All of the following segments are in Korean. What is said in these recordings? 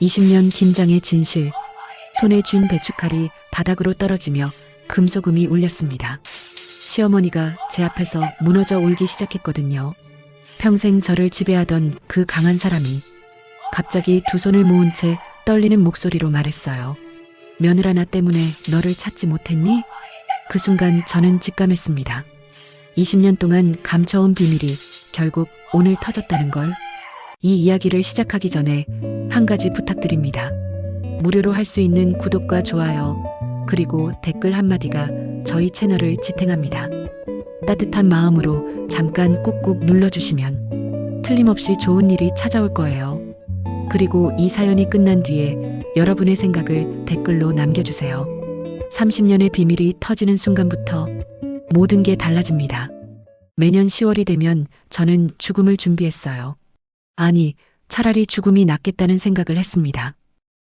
20년 김장의 진실. 손에 쥔 배춧칼이 바닥으로 떨어지며 금소금이 울렸습니다. 시어머니가 제 앞에서 무너져 울기 시작했거든요. 평생 저를 지배하던 그 강한 사람이 갑자기 두 손을 모은 채 떨리는 목소리로 말했어요. 며느라 나 때문에 너를 찾지 못했니? 그 순간 저는 직감했습니다. 20년 동안 감춰온 비밀이 결국 오늘 터졌다는 걸. 이 이야기를 시작하기 전에 한 가지 부탁드립니다. 무료로 할 수 있는 구독과 좋아요, 그리고 댓글 한마디가 저희 채널을 지탱합니다. 따뜻한 마음으로 잠깐 꾹꾹 눌러주시면 틀림없이 좋은 일이 찾아올 거예요. 그리고 이 사연이 끝난 뒤에 여러분의 생각을 댓글로 남겨주세요. 30년의 비밀이 터지는 순간부터 모든 게 달라집니다. 매년 10월이 되면 저는 죽음을 준비했어요. 아니, 차라리 죽음이 낫겠다는 생각을 했습니다.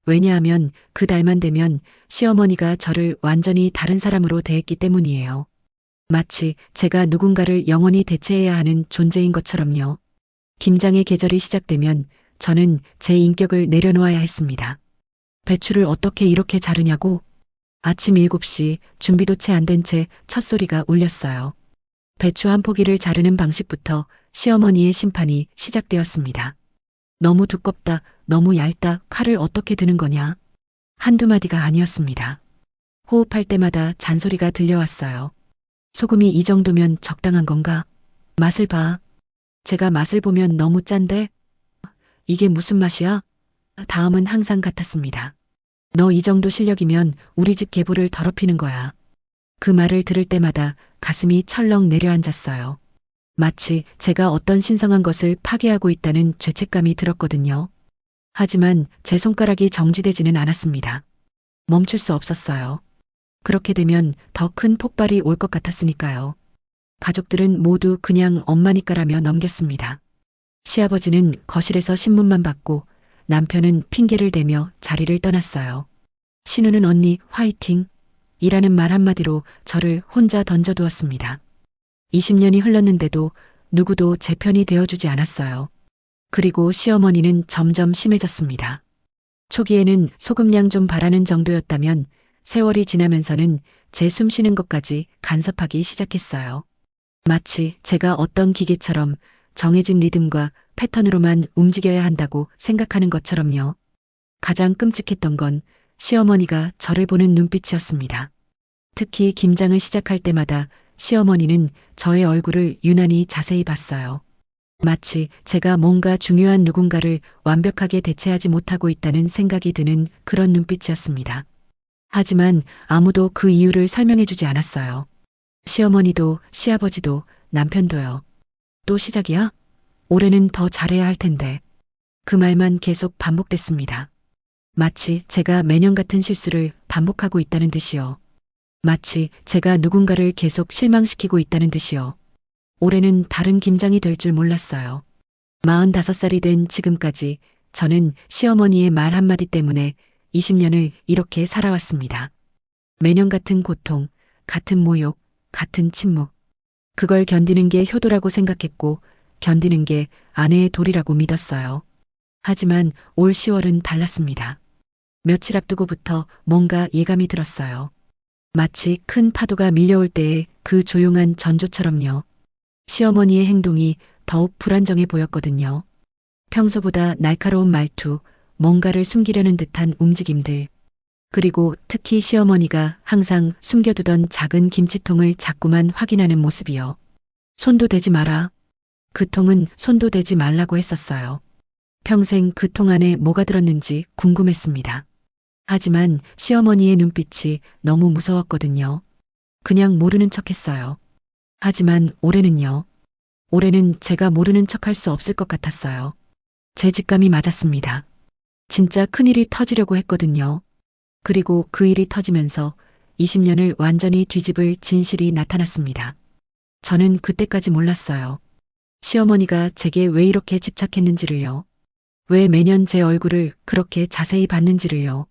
왜냐하면 그 달만 되면 시어머니가 저를 완전히 다른 사람으로 대했기 때문이에요. 마치 제가 누군가를 영원히 대체해야 하는 존재인 것처럼요. 김장의 계절이 시작되면 저는 제 인격을 내려놓아야 했습니다. 배추를 어떻게 이렇게 자르냐고? 아침 7시 준비도 채 안 된 채 첫 소리가 울렸어요. 배추 한 포기를 자르는 방식부터 시어머니의 심판이 시작되었습니다. 너무 두껍다, 너무 얇다, 칼을 어떻게 드는 거냐? 한두 마디가 아니었습니다. 호흡할 때마다 잔소리가 들려왔어요. 소금이 이 정도면 적당한 건가? 맛을 봐. 제가 맛을 보면 너무 짠데? 이게 무슨 맛이야? 다음은 항상 같았습니다. 너 이 정도 실력이면 우리 집 계보를 더럽히는 거야. 그 말을 들을 때마다 가슴이 철렁 내려앉았어요. 마치 제가 어떤 신성한 것을 파괴하고 있다는 죄책감이 들었거든요. 하지만 제 손가락이 정지되지는 않았습니다. 멈출 수 없었어요. 그렇게 되면 더 큰 폭발이 올 것 같았으니까요. 가족들은 모두 그냥 엄마니까라며 넘겼습니다. 시아버지는 거실에서 신문만 받고 남편은 핑계를 대며 자리를 떠났어요. 신우는 언니 화이팅! 이라는 말 한마디로 저를 혼자 던져두었습니다. 20년이 흘렀는데도 누구도 제 편이 되어주지 않았어요. 그리고 시어머니는 점점 심해졌습니다. 초기에는 소금량 좀 바라는 정도였다면 세월이 지나면서는 제 숨 쉬는 것까지 간섭하기 시작했어요. 마치 제가 어떤 기계처럼 정해진 리듬과 패턴으로만 움직여야 한다고 생각하는 것처럼요. 가장 끔찍했던 건 시어머니가 저를 보는 눈빛이었습니다. 특히 김장을 시작할 때마다 시어머니는 저의 얼굴을 유난히 자세히 봤어요. 마치 제가 뭔가 중요한 누군가를 완벽하게 대체하지 못하고 있다는 생각이 드는 그런 눈빛이었습니다. 하지만 아무도 그 이유를 설명해주지 않았어요. 시어머니도 시아버지도 남편도요. 또 시작이야? 올해는 더 잘해야 할 텐데. 그 말만 계속 반복됐습니다. 마치 제가 매년 같은 실수를 반복하고 있다는 듯이요. 마치 제가 누군가를 계속 실망시키고 있다는 듯이요. 올해는 다른 김장이 될 줄 몰랐어요. 45살이 된 지금까지 저는 시어머니의 말 한마디 때문에 20년을 이렇게 살아왔습니다. 매년 같은 고통, 같은 모욕, 같은 침묵. 그걸 견디는 게 효도라고 생각했고 견디는 게 아내의 도리라고 믿었어요. 하지만 올 10월은 달랐습니다. 며칠 앞두고부터 뭔가 예감이 들었어요. 마치 큰 파도가 밀려올 때의 그 조용한 전조처럼요. 시어머니의 행동이 더욱 불안정해 보였거든요. 평소보다 날카로운 말투, 뭔가를 숨기려는 듯한 움직임들. 그리고 특히 시어머니가 항상 숨겨두던 작은 김치통을 자꾸만 확인하는 모습이요. 손도 대지 마라. 그 통은 손도 대지 말라고 했었어요. 평생 그 통 안에 뭐가 들었는지 궁금했습니다. 하지만 시어머니의 눈빛이 너무 무서웠거든요. 그냥 모르는 척했어요. 하지만 올해는요. 올해는 제가 모르는 척할 수 없을 것 같았어요. 제 직감이 맞았습니다. 진짜 큰일이 터지려고 했거든요. 그리고 그 일이 터지면서 20년을 완전히 뒤집을 진실이 나타났습니다. 저는 그때까지 몰랐어요. 시어머니가 제게 왜 이렇게 집착했는지를요. 왜 매년 제 얼굴을 그렇게 자세히 봤는지를요.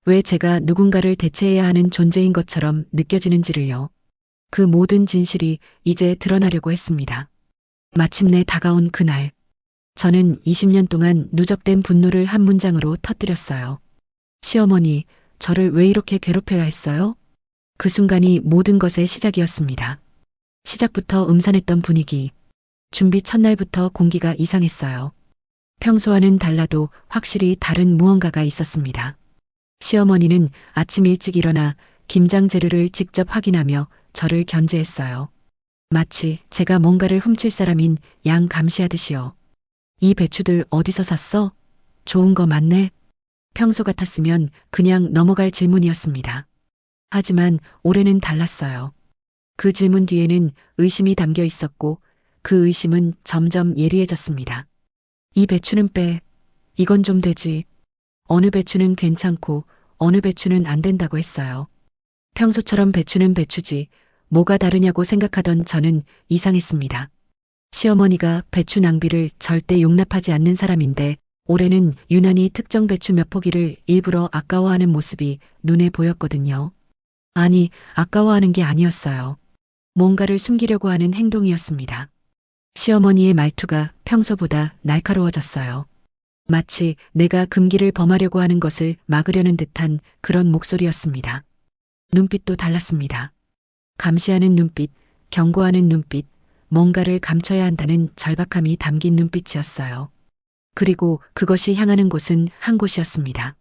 왜 제가 누군가를 대체해야 하는 존재인 것처럼 느껴지는지를요. 그 모든 진실이 이제 드러나려고 했습니다. 마침내 다가온 그날. 저는 20년 동안 누적된 분노를 한 문장으로 터뜨렸어요. 시어머니, 저를 왜 이렇게 괴롭혀야 했어요? 그 순간이 모든 것의 시작이었습니다. 시작부터 음산했던 분위기, 준비 첫날부터 공기가 이상했어요. 평소와는 달라도 확실히 다른 무언가가 있었습니다. 시어머니는 아침 일찍 일어나 김장 재료를 직접 확인하며 저를 견제했어요. 마치 제가 뭔가를 훔칠 사람인 양 감시하듯이요. 이 배추들 어디서 샀어? 좋은 거 맞네? 평소 같았으면 그냥 넘어갈 질문이었습니다. 하지만 올해는 달랐어요. 그 질문 뒤에는 의심이 담겨 있었고 그 의심은 점점 예리해졌습니다. 이 배추는 빼. 이건 좀 되지. 어느 배추는 괜찮고 어느 배추는 안 된다고 했어요. 평소처럼 배추는 배추지 뭐가 다르냐고 생각하던 저는 이상했습니다. 시어머니가 배추 낭비를 절대 용납하지 않는 사람인데 올해는 유난히 특정 배추 몇 포기를 일부러 아까워하는 모습이 눈에 보였거든요. 아니, 아까워하는 게 아니었어요. 뭔가를 숨기려고 하는 행동이었습니다. 시어머니의 말투가 평소보다 날카로워졌어요. 마치 내가 금기를 범하려고 하는 것을 막으려는 듯한 그런 목소리였습니다. 눈빛도 달랐습니다. 감시하는 눈빛, 경고하는 눈빛, 뭔가를 감춰야 한다는 절박함이 담긴 눈빛이었어요. 그리고 그것이 향하는 곳은 한 곳이었습니다.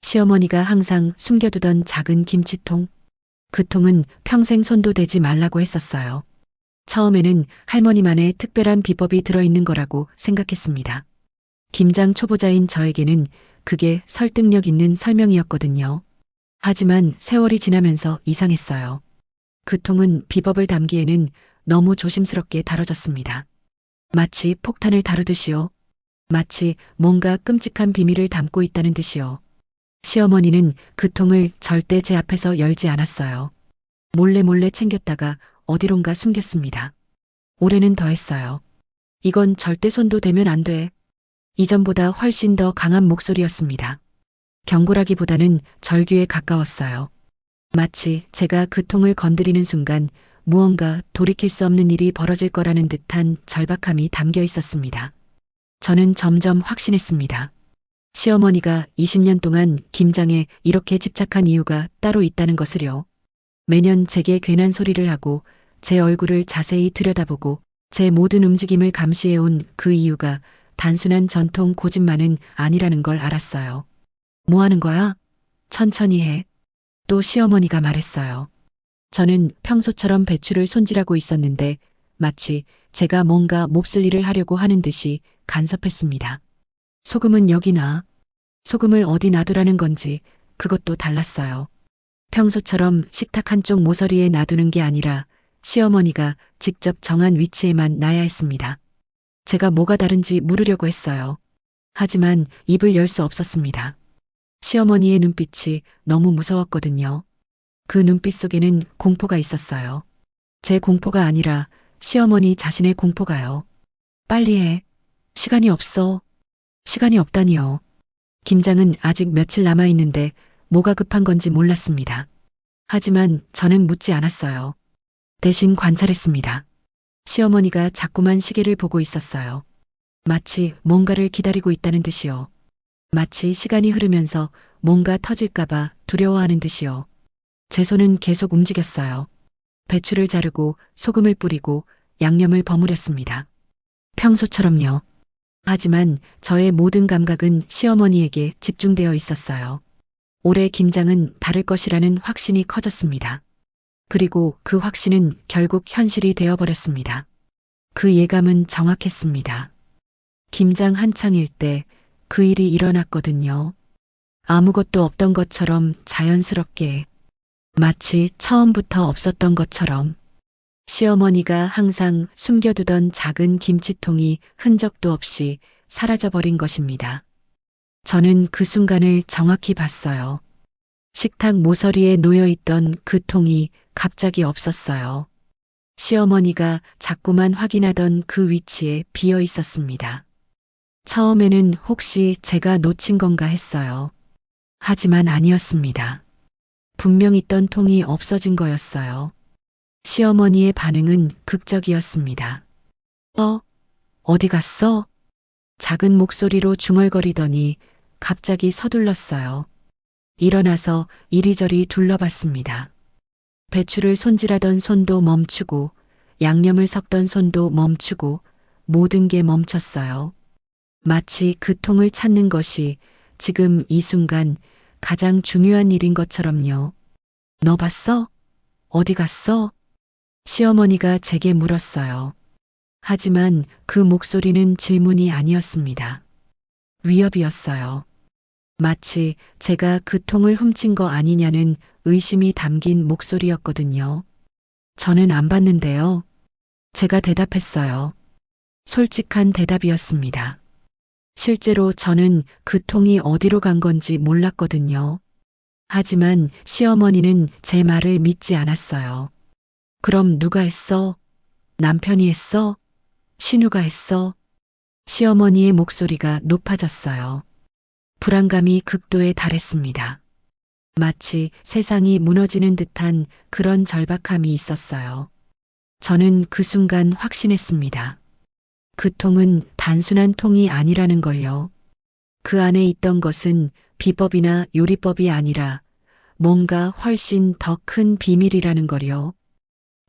시어머니가 항상 숨겨두던 작은 김치통. 그 통은 평생 손도 대지 말라고 했었어요. 처음에는 할머니만의 특별한 비법이 들어있는 거라고 생각했습니다. 김장 초보자인 저에게는 그게 설득력 있는 설명이었거든요. 하지만 세월이 지나면서 이상했어요. 그 통은 비법을 담기에는 너무 조심스럽게 다뤄졌습니다. 마치 폭탄을 다루듯이요. 마치 뭔가 끔찍한 비밀을 담고 있다는 듯이요. 시어머니는 그 통을 절대 제 앞에서 열지 않았어요. 몰래 챙겼다가 어디론가 숨겼습니다. 올해는 더했어요. 이건 절대 손도 대면 안 돼. 이전보다 훨씬 더 강한 목소리였습니다. 경고라기보다는 절규에 가까웠어요. 마치 제가 그 통을 건드리는 순간 무언가 돌이킬 수 없는 일이 벌어질 거라는 듯한 절박함이 담겨 있었습니다. 저는 점점 확신했습니다. 시어머니가 20년 동안 김장에 이렇게 집착한 이유가 따로 있다는 것을요. 매년 제게 괜한 소리를 하고 제 얼굴을 자세히 들여다보고 제 모든 움직임을 감시해온 그 이유가 단순한 전통 고집만은 아니라는 걸 알았어요. 뭐 하는 거야? 천천히 해. 또 시어머니가 말했어요. 저는 평소처럼 배추를 손질하고 있었는데 마치 제가 뭔가 몹쓸 일을 하려고 하는 듯이 간섭했습니다. 소금은 여기 놔. 소금을 어디 놔두라는 건지 그것도 달랐어요. 평소처럼 식탁 한쪽 모서리에 놔두는 게 아니라 시어머니가 직접 정한 위치에만 놔야 했습니다. 제가 뭐가 다른지 물으려고 했어요. 하지만 입을 열 수 없었습니다. 시어머니의 눈빛이 너무 무서웠거든요. 그 눈빛 속에는 공포가 있었어요. 제 공포가 아니라 시어머니 자신의 공포가요. 빨리 해. 시간이 없어. 시간이 없다니요. 김장은 아직 며칠 남아있는데 뭐가 급한 건지 몰랐습니다. 하지만 저는 묻지 않았어요. 대신 관찰했습니다. 시어머니가 자꾸만 시계를 보고 있었어요. 마치 뭔가를 기다리고 있다는 듯이요. 마치 시간이 흐르면서 뭔가 터질까봐 두려워하는 듯이요. 제 손은 계속 움직였어요. 배추를 자르고 소금을 뿌리고 양념을 버무렸습니다. 평소처럼요. 하지만 저의 모든 감각은 시어머니에게 집중되어 있었어요. 올해 김장은 다를 것이라는 확신이 커졌습니다. 그리고 그 확신은 결국 현실이 되어버렸습니다. 그 예감은 정확했습니다. 김장 한창일 때 그 일이 일어났거든요. 아무것도 없던 것처럼 자연스럽게, 마치 처음부터 없었던 것처럼. 시어머니가 항상 숨겨두던 작은 김치통이 흔적도 없이 사라져버린 것입니다. 저는 그 순간을 정확히 봤어요. 식탁 모서리에 놓여있던 그 통이 갑자기 없었어요. 시어머니가 자꾸만 확인하던 그 위치에 비어 있었습니다. 처음에는 혹시 제가 놓친 건가 했어요. 하지만 아니었습니다. 분명 있던 통이 없어진 거였어요. 시어머니의 반응은 극적이었습니다. 어디 갔어? 작은 목소리로 중얼거리더니 갑자기 서둘렀어요. 일어나서 이리저리 둘러봤습니다. 배추를 손질하던 손도 멈추고 양념을 섞던 손도 멈추고 모든 게 멈췄어요. 마치 그 통을 찾는 것이 지금 이 순간 가장 중요한 일인 것처럼요. 너 봤어? 어디 갔어? 시어머니가 제게 물었어요. 하지만 그 목소리는 질문이 아니었습니다. 위협이었어요. 마치 제가 그 통을 훔친 거 아니냐는 의심이 담긴 목소리였거든요. 저는 안 봤는데요. 제가 대답했어요. 솔직한 대답이었습니다. 실제로 저는 그 통이 어디로 간 건지 몰랐거든요. 하지만 시어머니는 제 말을 믿지 않았어요. 그럼 누가 했어? 남편이 했어? 신우가 했어? 시어머니의 목소리가 높아졌어요. 불안감이 극도에 달했습니다. 마치 세상이 무너지는 듯한 그런 절박함이 있었어요. 저는 그 순간 확신했습니다. 그 통은 단순한 통이 아니라는 걸요. 그 안에 있던 것은 비법이나 요리법이 아니라 뭔가 훨씬 더 큰 비밀이라는 걸요.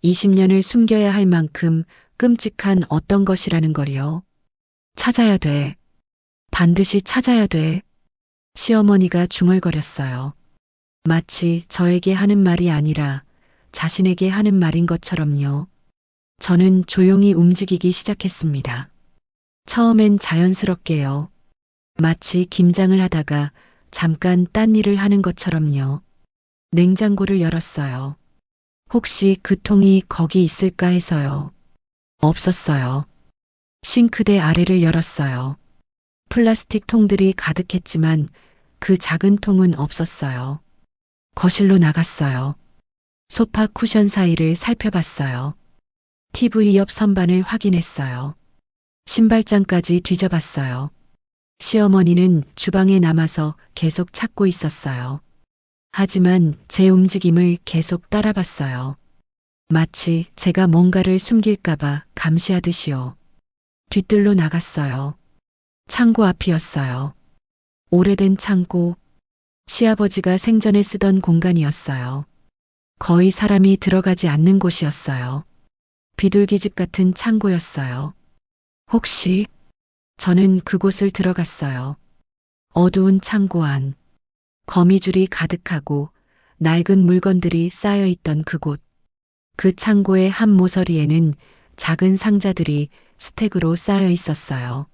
20년을 숨겨야 할 만큼 끔찍한 어떤 것이라는 걸요. 찾아야 돼. 반드시 찾아야 돼. 시어머니가 중얼거렸어요. 마치 저에게 하는 말이 아니라 자신에게 하는 말인 것처럼요. 저는 조용히 움직이기 시작했습니다. 처음엔 자연스럽게요. 마치 김장을 하다가 잠깐 딴 일을 하는 것처럼요. 냉장고를 열었어요. 혹시 그 통이 거기 있을까 해서요. 없었어요. 싱크대 아래를 열었어요. 플라스틱 통들이 가득했지만 그 작은 통은 없었어요. 거실로 나갔어요. 소파 쿠션 사이를 살펴봤어요. TV 옆 선반을 확인했어요. 신발장까지 뒤져봤어요. 시어머니는 주방에 남아서 계속 찾고 있었어요. 하지만 제 움직임을 계속 따라봤어요. 마치 제가 뭔가를 숨길까봐 감시하듯이요. 뒤뜰로 나갔어요. 창고 앞이었어요. 오래된 창고, 시아버지가 생전에 쓰던 공간이었어요. 거의 사람이 들어가지 않는 곳이었어요. 비둘기집 같은 창고였어요. 혹시 저는 그곳을 들어갔어요. 어두운 창고 안, 거미줄이 가득하고 낡은 물건들이 쌓여 있던 그곳. 그 창고의 한 모서리에는 작은 상자들이 스택으로 쌓여 있었어요.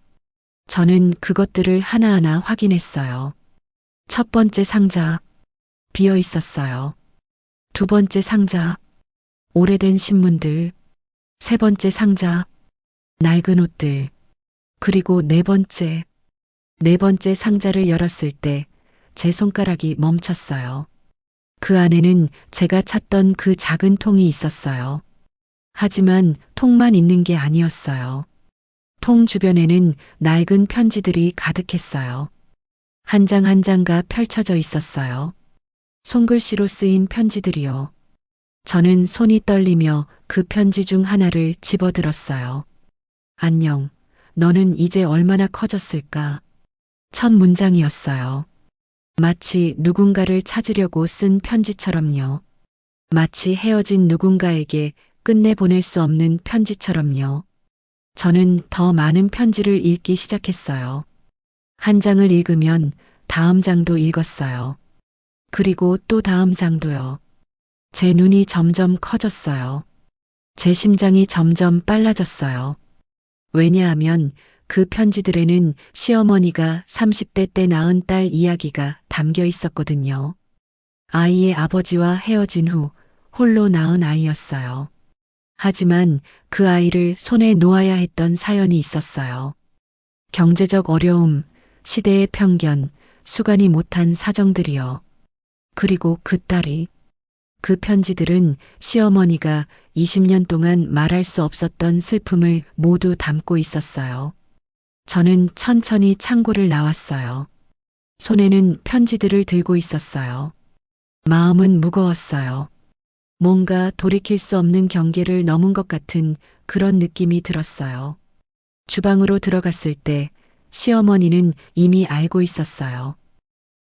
저는 그것들을 하나하나 확인했어요. 첫 번째 상자, 비어 있었어요. 두 번째 상자, 오래된 신문들. 세 번째 상자, 낡은 옷들. 그리고 네 번째 상자를 열었을 때 제 손가락이 멈췄어요. 그 안에는 제가 찾던 그 작은 통이 있었어요. 하지만 통만 있는 게 아니었어요. 통 주변에는 낡은 편지들이 가득했어요. 한 장 한 장가 펼쳐져 있었어요. 손글씨로 쓰인 편지들이요. 저는 손이 떨리며 그 편지 중 하나를 집어들었어요. 안녕. 너는 이제 얼마나 커졌을까? 첫 문장이었어요. 마치 누군가를 찾으려고 쓴 편지처럼요. 마치 헤어진 누군가에게 끝내 보낼 수 없는 편지처럼요. 저는 더 많은 편지를 읽기 시작했어요. 한 장을 읽으면 다음 장도 읽었어요. 그리고 또 다음 장도요. 제 눈이 점점 커졌어요. 제 심장이 점점 빨라졌어요. 왜냐하면 그 편지들에는 시어머니가 30대 때 낳은 딸 이야기가 담겨 있었거든요. 아이의 아버지와 헤어진 후 홀로 낳은 아이였어요. 하지만 그 아이를 손에 놓아야 했던 사연이 있었어요. 경제적 어려움, 시대의 편견, 수간이 못한 사정들이요. 그리고 그 딸이, 그 편지들은 시어머니가 20년 동안 말할 수 없었던 슬픔을 모두 담고 있었어요. 저는 천천히 창고를 나왔어요. 손에는 편지들을 들고 있었어요. 마음은 무거웠어요. 뭔가 돌이킬 수 없는 경계를 넘은 것 같은 그런 느낌이 들었어요. 주방으로 들어갔을 때 시어머니는 이미 알고 있었어요.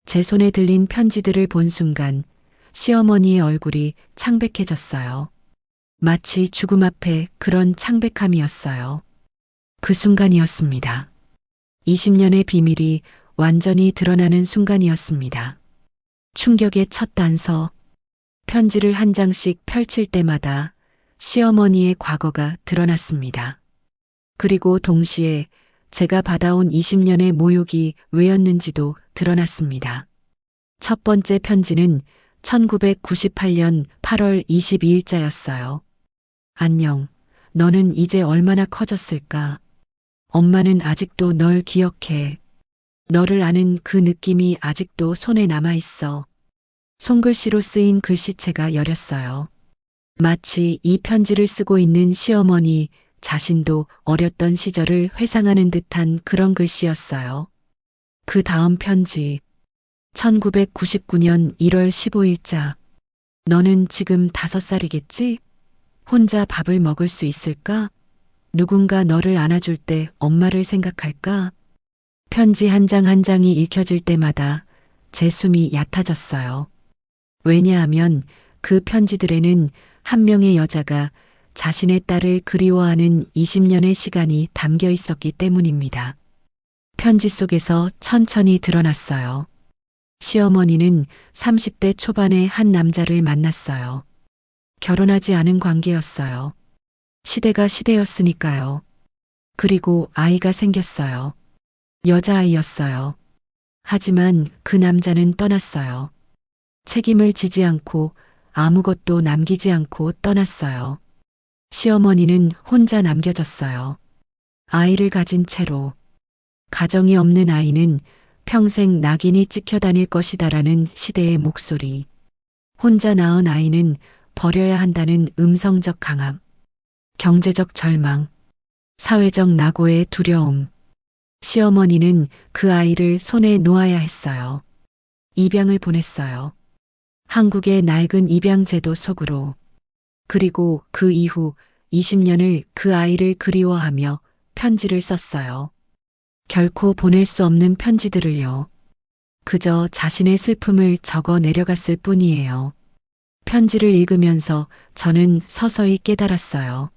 제 손에 들린 편지들을 본 순간 시어머니의 얼굴이 창백해졌어요. 마치 죽음 앞에 그런 창백함이었어요. 그 순간이었습니다. 20년의 비밀이 완전히 드러나는 순간이었습니다. 충격의 첫 단서. 편지를 한 장씩 펼칠 때마다 시어머니의 과거가 드러났습니다. 그리고 동시에 제가 받아온 20년의 모욕이 왜였는지도 드러났습니다. 첫 번째 편지는 1998년 8월 22일자였어요. 안녕. 너는 이제 얼마나 커졌을까? 엄마는 아직도 널 기억해. 너를 아는 그 느낌이 아직도 손에 남아있어. 손글씨로 쓰인 글씨체가 여렸어요. 마치 이 편지를 쓰고 있는 시어머니 자신도 어렸던 시절을 회상하는 듯한 그런 글씨였어요. 그 다음 편지. 1999년 1월 15일자. 너는 지금 5살이겠지? 혼자 밥을 먹을 수 있을까? 누군가 너를 안아줄 때 엄마를 생각할까? 편지 한 장 한 장이 읽혀질 때마다 제 숨이 얕아졌어요. 왜냐하면 그 편지들에는 한 명의 여자가 자신의 딸을 그리워하는 20년의 시간이 담겨 있었기 때문입니다. 편지 속에서 천천히 드러났어요. 시어머니는 30대 초반의 한 남자를 만났어요. 결혼하지 않은 관계였어요. 시대가 시대였으니까요. 그리고 아이가 생겼어요. 여자아이였어요. 하지만 그 남자는 떠났어요. 책임을 지지 않고 아무것도 남기지 않고 떠났어요. 시어머니는 혼자 남겨졌어요. 아이를 가진 채로. 가정이 없는 아이는 평생 낙인이 찍혀 다닐 것이다라는 시대의 목소리. 혼자 낳은 아이는 버려야 한다는 음성적 강압. 경제적 절망. 사회적 낙오의 두려움. 시어머니는 그 아이를 손에 놓아야 했어요. 입양을 보냈어요. 한국의 낡은 입양제도 속으로. 그리고 그 이후 20년을 그 아이를 그리워하며 편지를 썼어요. 결코 보낼 수 없는 편지들을요. 그저 자신의 슬픔을 적어 내려갔을 뿐이에요. 편지를 읽으면서 저는 서서히 깨달았어요.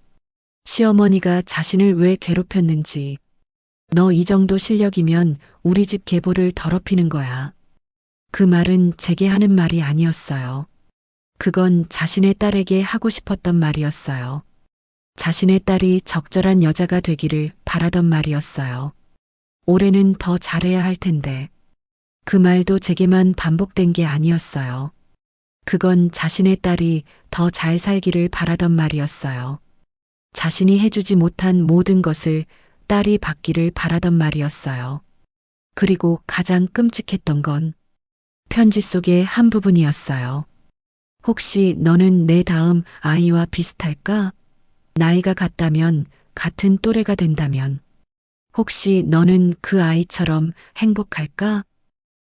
시어머니가 자신을 왜 괴롭혔는지. 너 이 정도 실력이면 우리 집 계보를 더럽히는 거야. 그 말은 제게 하는 말이 아니었어요. 그건 자신의 딸에게 하고 싶었던 말이었어요. 자신의 딸이 적절한 여자가 되기를 바라던 말이었어요. 올해는 더 잘해야 할 텐데. 그 말도 제게만 반복된 게 아니었어요. 그건 자신의 딸이 더 잘 살기를 바라던 말이었어요. 자신이 해주지 못한 모든 것을 딸이 받기를 바라던 말이었어요. 그리고 가장 끔찍했던 건 편지 속의 한 부분이었어요. 혹시 너는 내 다음 아이와 비슷할까? 나이가 같다면, 같은 또래가 된다면. 혹시 너는 그 아이처럼 행복할까?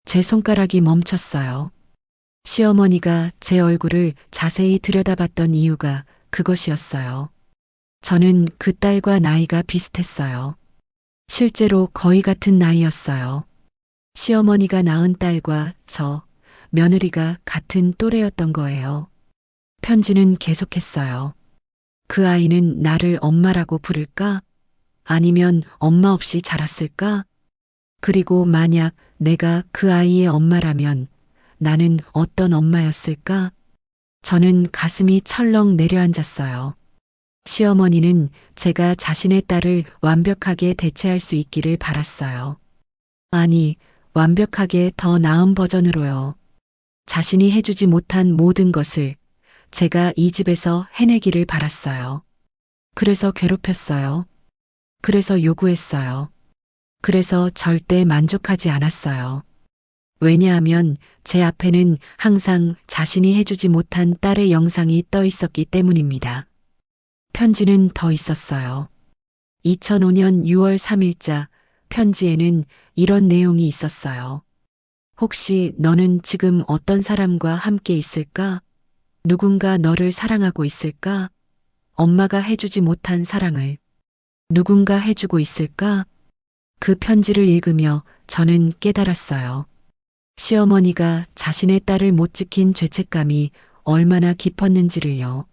제 손가락이 멈췄어요. 시어머니가 제 얼굴을 자세히 들여다봤던 이유가 그것이었어요. 저는 그 딸과 나이가 비슷했어요. 실제로 거의 같은 나이였어요. 시어머니가 낳은 딸과 저, 며느리가 같은 또래였던 거예요. 편지는 계속했어요. 그 아이는 나를 엄마라고 부를까? 아니면 엄마 없이 자랐을까? 그리고 만약 내가 그 아이의 엄마라면 나는 어떤 엄마였을까? 저는 가슴이 철렁 내려앉았어요. 시어머니는 제가 자신의 딸을 완벽하게 대체할 수 있기를 바랐어요. 아니, 완벽하게 더 나은 버전으로요. 자신이 해주지 못한 모든 것을 제가 이 집에서 해내기를 바랐어요. 그래서 괴롭혔어요. 그래서 요구했어요. 그래서 절대 만족하지 않았어요. 왜냐하면 제 앞에는 항상 자신이 해주지 못한 딸의 영상이 떠 있었기 때문입니다. 편지는 더 있었어요. 2005년 6월 3일자 편지에는 이런 내용이 있었어요. 혹시 너는 지금 어떤 사람과 함께 있을까? 누군가 너를 사랑하고 있을까? 엄마가 해주지 못한 사랑을 누군가 해주고 있을까? 그 편지를 읽으며 저는 깨달았어요. 시어머니가 자신의 딸을 못 지킨 죄책감이 얼마나 깊었는지를요.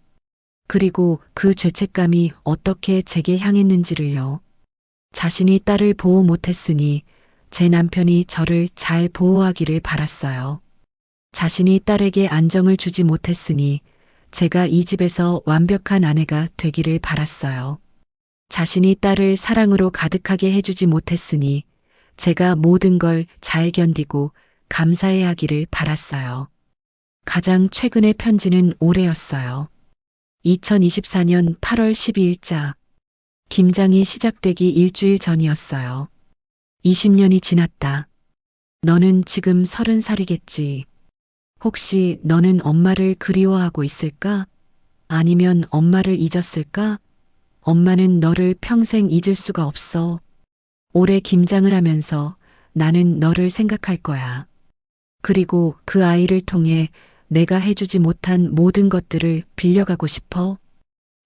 그리고 그 죄책감이 어떻게 제게 향했는지를요. 자신이 딸을 보호 못했으니 제 남편이 저를 잘 보호하기를 바랐어요. 자신이 딸에게 안정을 주지 못했으니 제가 이 집에서 완벽한 아내가 되기를 바랐어요. 자신이 딸을 사랑으로 가득하게 해주지 못했으니 제가 모든 걸 잘 견디고 감사해 하기를 바랐어요. 가장 최근의 편지는 올해였어요. 2024년 8월 12일자. 김장이 시작되기 일주일 전이었어요. 20년이 지났다. 너는 지금 30살이겠지. 혹시 너는 엄마를 그리워하고 있을까? 아니면 엄마를 잊었을까? 엄마는 너를 평생 잊을 수가 없어. 올해 김장을 하면서 나는 너를 생각할 거야. 그리고 그 아이를 통해 내가 해주지 못한 모든 것들을 빌려가고 싶어.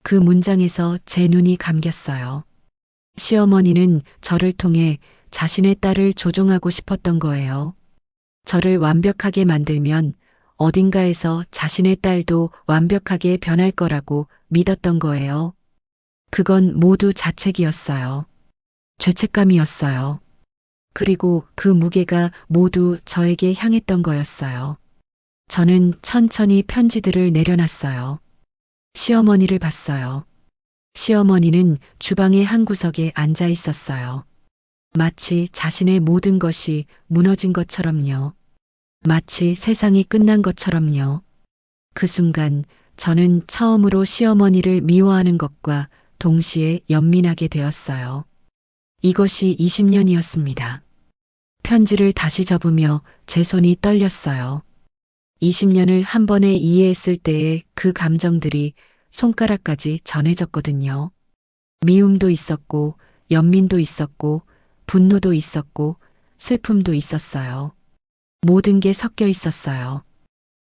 그 문장에서 제 눈이 감겼어요. 시어머니는 저를 통해 자신의 딸을 조종하고 싶었던 거예요. 저를 완벽하게 만들면 어딘가에서 자신의 딸도 완벽하게 변할 거라고 믿었던 거예요. 그건 모두 자책이었어요. 죄책감이었어요. 그리고 그 무게가 모두 저에게 향했던 거였어요. 저는 천천히 편지들을 내려놨어요. 시어머니를 봤어요. 시어머니는 주방의 한 구석에 앉아 있었어요. 마치 자신의 모든 것이 무너진 것처럼요. 마치 세상이 끝난 것처럼요. 그 순간 저는 처음으로 시어머니를 미워하는 것과 동시에 연민하게 되었어요. 이것이 20년이었습니다. 편지를 다시 접으며 제 손이 떨렸어요. 20년을 한 번에 이해했을 때의 그 감정들이 손가락까지 전해졌거든요. 미움도 있었고, 연민도 있었고, 분노도 있었고, 슬픔도 있었어요. 모든 게 섞여 있었어요.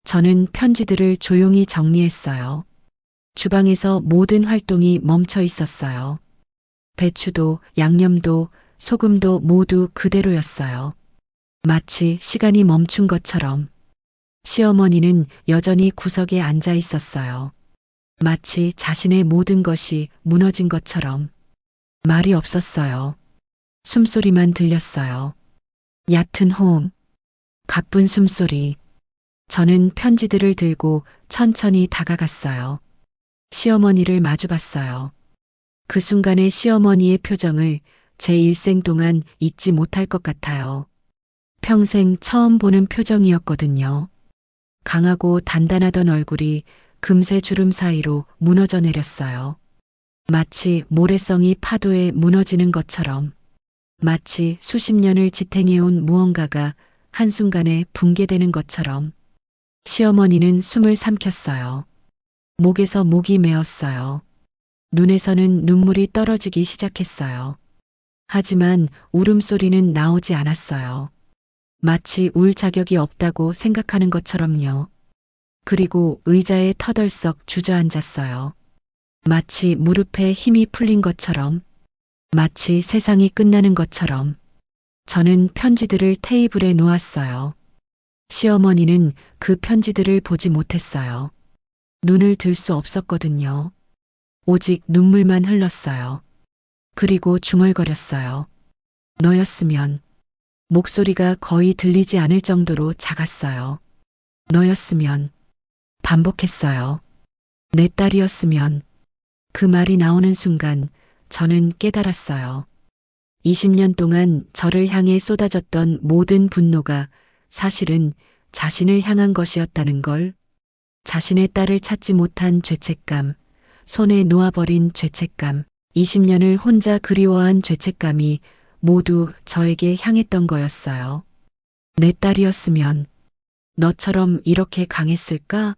저는 편지들을 조용히 정리했어요. 주방에서 모든 활동이 멈춰 있었어요. 배추도, 양념도, 소금도 모두 그대로였어요. 마치 시간이 멈춘 것처럼. 시어머니는 여전히 구석에 앉아 있었어요. 마치 자신의 모든 것이 무너진 것처럼. 말이 없었어요. 숨소리만 들렸어요. 얕은 호흡, 가쁜 숨소리. 저는 편지들을 들고 천천히 다가갔어요. 시어머니를 마주봤어요. 그 순간의 시어머니의 표정을 제 일생 동안 잊지 못할 것 같아요. 평생 처음 보는 표정이었거든요. 강하고 단단하던 얼굴이 금세 주름 사이로 무너져 내렸어요. 마치 모래성이 파도에 무너지는 것처럼. 마치 수십 년을 지탱해온 무언가가 한순간에 붕괴되는 것처럼. 시어머니는 숨을 삼켰어요. 목에서 목이 메었어요. 눈에서는 눈물이 떨어지기 시작했어요. 하지만 울음소리는 나오지 않았어요. 마치 울 자격이 없다고 생각하는 것처럼요. 그리고 의자에 터덜썩 주저앉았어요. 마치 무릎에 힘이 풀린 것처럼. 마치 세상이 끝나는 것처럼. 저는 편지들을 테이블에 놓았어요. 시어머니는 그 편지들을 보지 못했어요. 눈을 들 수 없었거든요. 오직 눈물만 흘렀어요. 그리고 중얼거렸어요. 너였으면. 목소리가 거의 들리지 않을 정도로 작았어요. 너였으면. 반복했어요. 내 딸이었으면. 그 말이 나오는 순간 저는 깨달았어요. 20년 동안 저를 향해 쏟아졌던 모든 분노가 사실은 자신을 향한 것이었다는 걸. 자신의 딸을 찾지 못한 죄책감, 손에 놓아버린 죄책감, 20년을 혼자 그리워한 죄책감이 모두 저에게 향했던 거였어요. 내 딸이었으면 너처럼 이렇게 강했을까?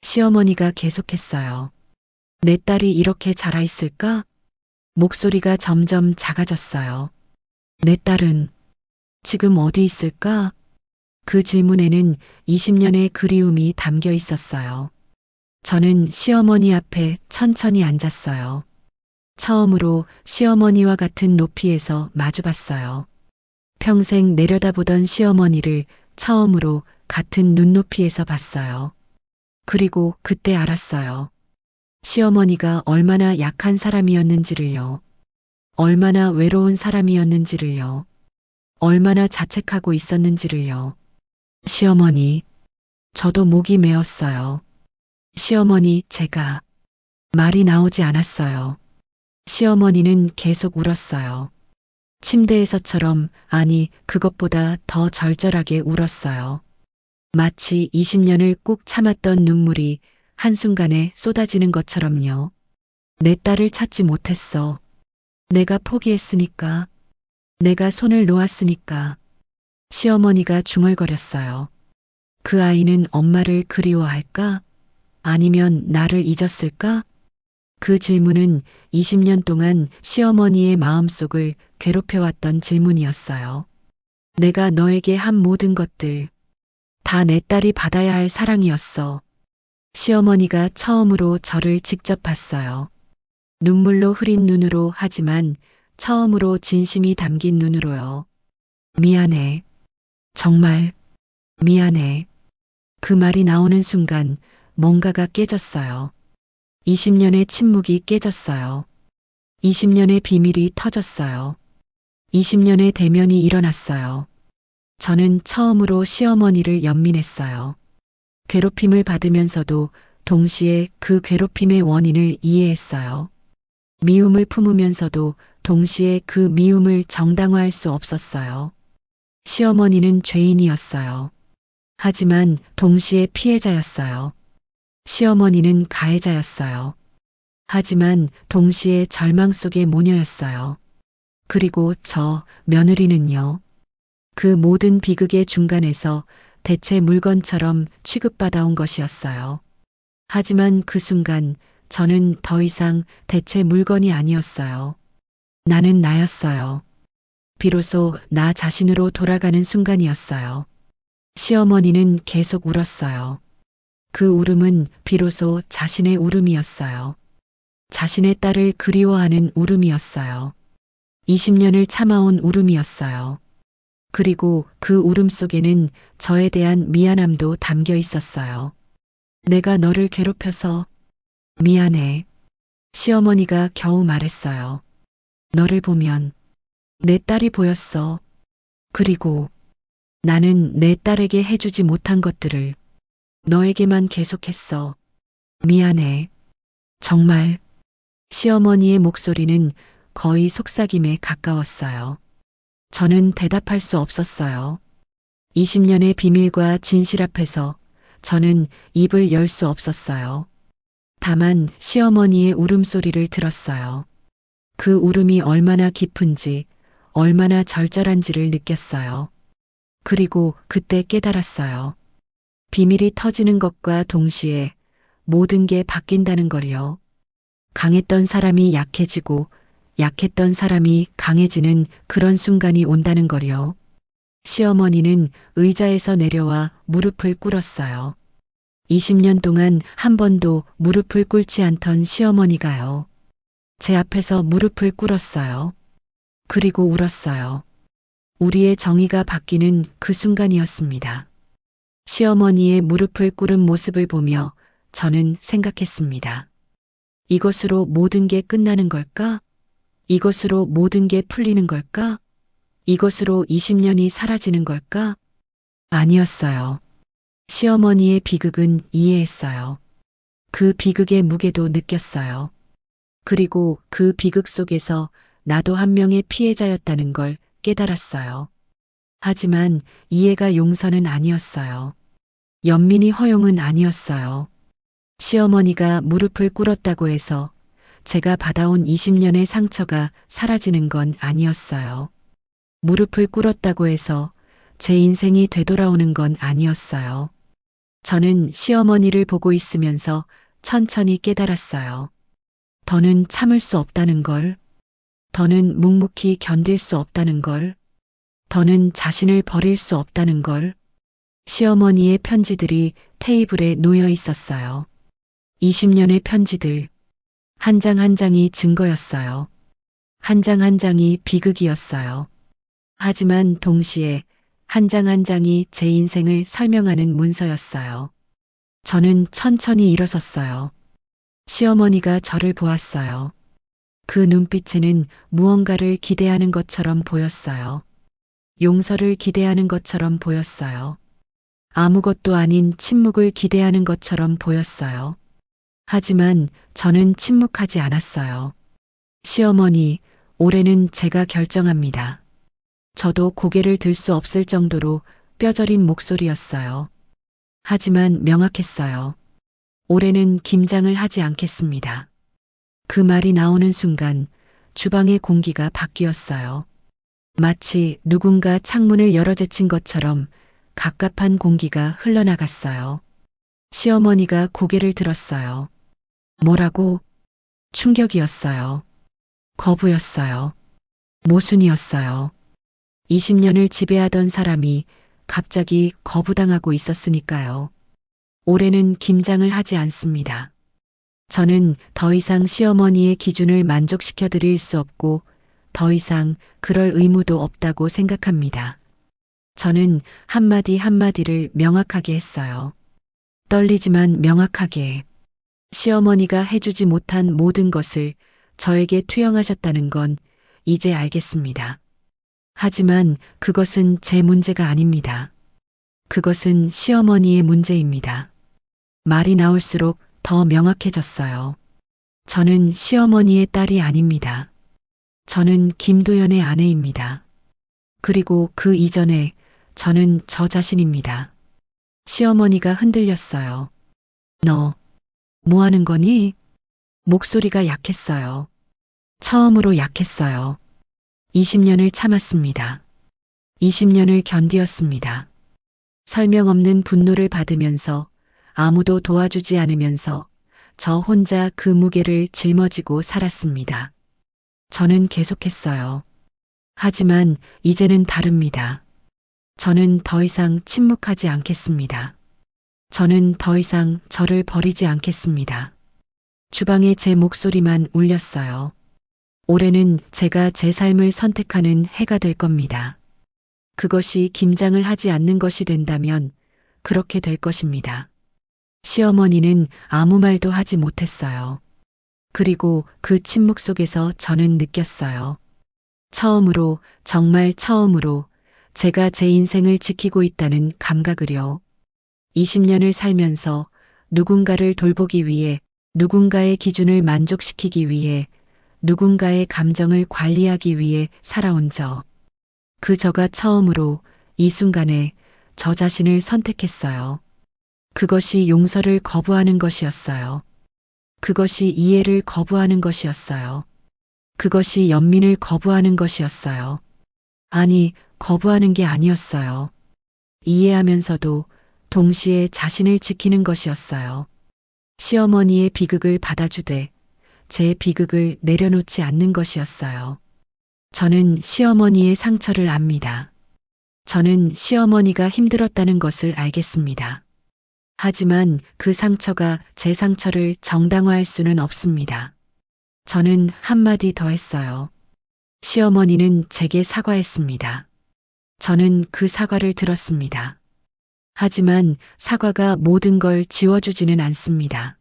시어머니가 계속했어요. 내 딸이 이렇게 자라있을까? 목소리가 점점 작아졌어요. 내 딸은 지금 어디 있을까? 그 질문에는 20년의 그리움이 담겨 있었어요. 저는 시어머니 앞에 천천히 앉았어요. 처음으로 시어머니와 같은 높이에서 마주봤어요. 평생 내려다보던 시어머니를 처음으로 같은 눈높이에서 봤어요. 그리고 그때 알았어요. 시어머니가 얼마나 약한 사람이었는지를요. 얼마나 외로운 사람이었는지를요. 얼마나 자책하고 있었는지를요. 시어머니, 저도 목이 메었어요. 시어머니, 제가 말이 나오지 않았어요. 시어머니는 계속 울었어요. 침대에서처럼, 아니, 그것보다 더 절절하게 울었어요. 마치 20년을 꾹 참았던 눈물이 한순간에 쏟아지는 것처럼요. 내 딸을 찾지 못했어. 내가 포기했으니까. 내가 손을 놓았으니까. 시어머니가 중얼거렸어요. 그 아이는 엄마를 그리워할까? 아니면 나를 잊었을까? 그 질문은 20년 동안 시어머니의 마음속을 괴롭혀왔던 질문이었어요. 내가 너에게 한 모든 것들, 다 내 딸이 받아야 할 사랑이었어. 시어머니가 처음으로 저를 직접 봤어요. 눈물로 흐린 눈으로, 하지만 처음으로 진심이 담긴 눈으로요. 미안해. 정말 미안해. 그 말이 나오는 순간 뭔가가 깨졌어요. 20년의 침묵이 깨졌어요. 20년의 비밀이 터졌어요. 20년의 대면이 일어났어요. 저는 처음으로 시어머니를 연민했어요. 괴롭힘을 받으면서도 동시에 그 괴롭힘의 원인을 이해했어요. 미움을 품으면서도 동시에 그 미움을 정당화할 수 없었어요. 시어머니는 죄인이었어요. 하지만 동시에 피해자였어요. 시어머니는 가해자였어요. 하지만 동시에 절망 속의 모녀였어요. 그리고 저 며느리는요. 그 모든 비극의 중간에서 대체 물건처럼 취급받아온 것이었어요. 하지만 그 순간 저는 더 이상 대체 물건이 아니었어요. 나는 나였어요. 비로소 나 자신으로 돌아가는 순간이었어요. 시어머니는 계속 울었어요. 그 울음은 비로소 자신의 울음이었어요. 자신의 딸을 그리워하는 울음이었어요. 20년을 참아온 울음이었어요. 그리고 그 울음 속에는 저에 대한 미안함도 담겨 있었어요. 내가 너를 괴롭혀서 미안해. 시어머니가 겨우 말했어요. 너를 보면 내 딸이 보였어. 그리고 나는 내 딸에게 해주지 못한 것들을 너에게만 계속했어. 미안해. 정말. 시어머니의 목소리는 거의 속삭임에 가까웠어요. 저는 대답할 수 없었어요. 20년의 비밀과 진실 앞에서 저는 입을 열 수 없었어요. 다만 시어머니의 울음소리를 들었어요. 그 울음이 얼마나 깊은지, 얼마나 절절한지를 느꼈어요. 그리고 그때 깨달았어요. 비밀이 터지는 것과 동시에 모든 게 바뀐다는 걸요. 강했던 사람이 약해지고 약했던 사람이 강해지는 그런 순간이 온다는 걸요. 시어머니는 의자에서 내려와 무릎을 꿇었어요. 20년 동안 한 번도 무릎을 꿇지 않던 시어머니가요. 제 앞에서 무릎을 꿇었어요. 그리고 울었어요. 우리의 정의가 바뀌는 그 순간이었습니다. 시어머니의 무릎을 꿇은 모습을 보며 저는 생각했습니다. 이것으로 모든 게 끝나는 걸까? 이것으로 모든 게 풀리는 걸까? 이것으로 20년이 사라지는 걸까? 아니었어요. 시어머니의 비극은 이해했어요. 그 비극의 무게도 느꼈어요. 그리고 그 비극 속에서 나도 한 명의 피해자였다는 걸 깨달았어요. 하지만 이해가 용서는 아니었어요. 연민이 허용은 아니었어요. 시어머니가 무릎을 꿇었다고 해서 제가 받아온 20년의 상처가 사라지는 건 아니었어요. 무릎을 꿇었다고 해서 제 인생이 되돌아오는 건 아니었어요. 저는 시어머니를 보고 있으면서 천천히 깨달았어요. 더는 참을 수 없다는 걸, 더는 묵묵히 견딜 수 없다는 걸, 더는 자신을 버릴 수 없다는 걸. 시어머니의 편지들이 테이블에 놓여 있었어요. 20년의 편지들. 한 장 한 장이 증거였어요. 한 장 한 장이 비극이었어요. 하지만 동시에 한 장 한 장이 제 인생을 설명하는 문서였어요. 저는 천천히 일어섰어요. 시어머니가 저를 보았어요. 그 눈빛에는 무언가를 기대하는 것처럼 보였어요. 용서를 기대하는 것처럼 보였어요. 아무것도 아닌 침묵을 기대하는 것처럼 보였어요. 하지만 저는 침묵하지 않았어요. 시어머니, 올해는 제가 결정합니다. 저도 고개를 들 수 없을 정도로 뼈저린 목소리였어요. 하지만 명확했어요. 올해는 김장을 하지 않겠습니다. 그 말이 나오는 순간 주방의 공기가 바뀌었어요. 마치 누군가 창문을 열어제친 것처럼 갑갑한 공기가 흘러나갔어요. 시어머니가 고개를 들었어요. 뭐라고? 충격이었어요. 거부였어요. 모순이었어요. 20년을 지배하던 사람이 갑자기 거부당하고 있었으니까요. 올해는 김장을 하지 않습니다. 저는 더 이상 시어머니의 기준을 만족시켜 드릴 수 없고 더 이상 그럴 의무도 없다고 생각합니다. 저는 한마디 한마디를 명확하게 했어요. 떨리지만 명확하게. 시어머니가 해주지 못한 모든 것을 저에게 투영하셨다는 건 이제 알겠습니다. 하지만 그것은 제 문제가 아닙니다. 그것은 시어머니의 문제입니다. 말이 나올수록 더 명확해졌어요. 저는 시어머니의 딸이 아닙니다. 저는 김도연의 아내입니다. 그리고 그 이전에 저는 저 자신입니다. 시어머니가 흔들렸어요. 너, 뭐 하는 거니? 목소리가 약했어요. 처음으로 약했어요. 20년을 참았습니다. 20년을 견디었습니다. 설명 없는 분노를 받으면서 아무도 도와주지 않으면서 저 혼자 그 무게를 짊어지고 살았습니다. 저는 계속했어요. 하지만 이제는 다릅니다. 저는 더 이상 침묵하지 않겠습니다. 저는 더 이상 저를 버리지 않겠습니다. 주방에 제 목소리만 울렸어요. 올해는 제가 제 삶을 선택하는 해가 될 겁니다. 그것이 김장을 하지 않는 것이 된다면 그렇게 될 것입니다. 시어머니는 아무 말도 하지 못했어요. 그리고 그 침묵 속에서 저는 느꼈어요. 처음으로, 정말 처음으로 제가 제 인생을 지키고 있다는 감각을요. 20년을 살면서 누군가를 돌보기 위해, 누군가의 기준을 만족시키기 위해, 누군가의 감정을 관리하기 위해 살아온 저. 그 저가 처음으로 이 순간에 저 자신을 선택했어요. 그것이 용서를 거부하는 것이었어요. 그것이 이해를 거부하는 것이었어요. 그것이 연민을 거부하는 것이었어요. 아니, 거부하는 게 아니었어요. 이해하면서도 동시에 자신을 지키는 것이었어요. 시어머니의 비극을 받아주되 제 비극을 내려놓지 않는 것이었어요. 저는 시어머니의 상처를 압니다. 저는 시어머니가 힘들었다는 것을 알겠습니다. 하지만 그 상처가 제 상처를 정당화할 수는 없습니다. 저는 한마디 더 했어요. 시어머니는 제게 사과했습니다. 저는 그 사과를 들었습니다. 하지만 사과가 모든 걸 지워주지는 않습니다.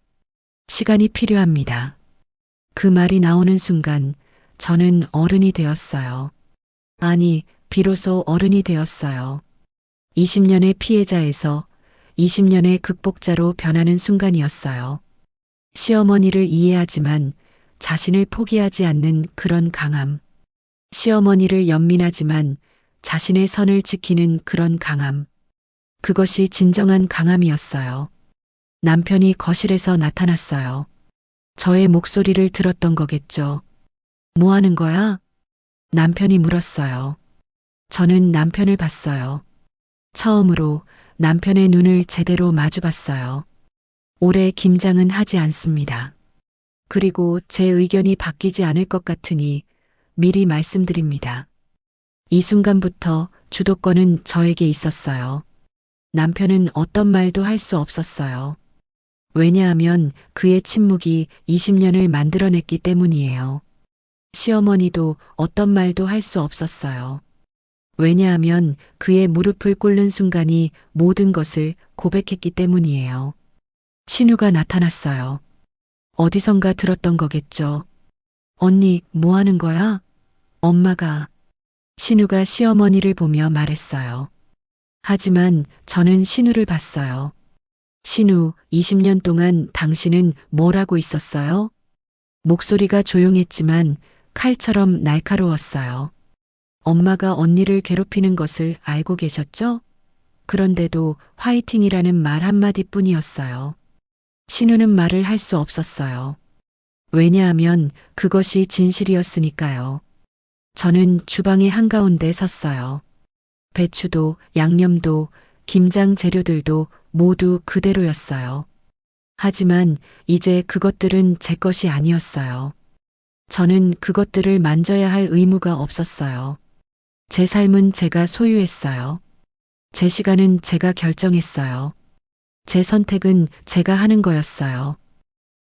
시간이 필요합니다. 그 말이 나오는 순간 저는 어른이 되었어요. 아니, 비로소 어른이 되었어요. 20년의 피해자에서 20년의 극복자로 변하는 순간이었어요. 시어머니를 이해하지만 자신을 포기하지 않는 그런 강함. 시어머니를 연민하지만 자신의 선을 지키는 그런 강함. 그것이 진정한 강함이었어요. 남편이 거실에서 나타났어요. 저의 목소리를 들었던 거겠죠. 뭐 하는 거야? 남편이 물었어요. 저는 남편을 봤어요. 처음으로 남편의 눈을 제대로 마주봤어요. 올해 김장은 하지 않습니다. 그리고 제 의견이 바뀌지 않을 것 같으니 미리 말씀드립니다. 이 순간부터 주도권은 저에게 있었어요. 남편은 어떤 말도 할 수 없었어요. 왜냐하면 그의 침묵이 20년을 만들어냈기 때문이에요. 시어머니도 어떤 말도 할 수 없었어요. 왜냐하면 그의 무릎을 꿇는 순간이 모든 것을 고백했기 때문이에요. 신우가 나타났어요. 어디선가 들었던 거겠죠. 언니, 뭐 하는 거야? 엄마가. 신우가 시어머니를 보며 말했어요. 하지만 저는 신우를 봤어요. 신우, 20년 동안 당신은 뭘 하고 있었어요? 목소리가 조용했지만 칼처럼 날카로웠어요. 엄마가 언니를 괴롭히는 것을 알고 계셨죠? 그런데도 화이팅이라는 말 한마디 뿐이었어요. 신우는 말을 할 수 없었어요. 왜냐하면 그것이 진실이었으니까요. 저는 주방의 한가운데 섰어요. 배추도 양념도 김장 재료들도 모두 그대로였어요. 하지만 이제 그것들은 제 것이 아니었어요. 저는 그것들을 만져야 할 의무가 없었어요. 제 삶은 제가 소유했어요. 제 시간은 제가 결정했어요. 제 선택은 제가 하는 거였어요.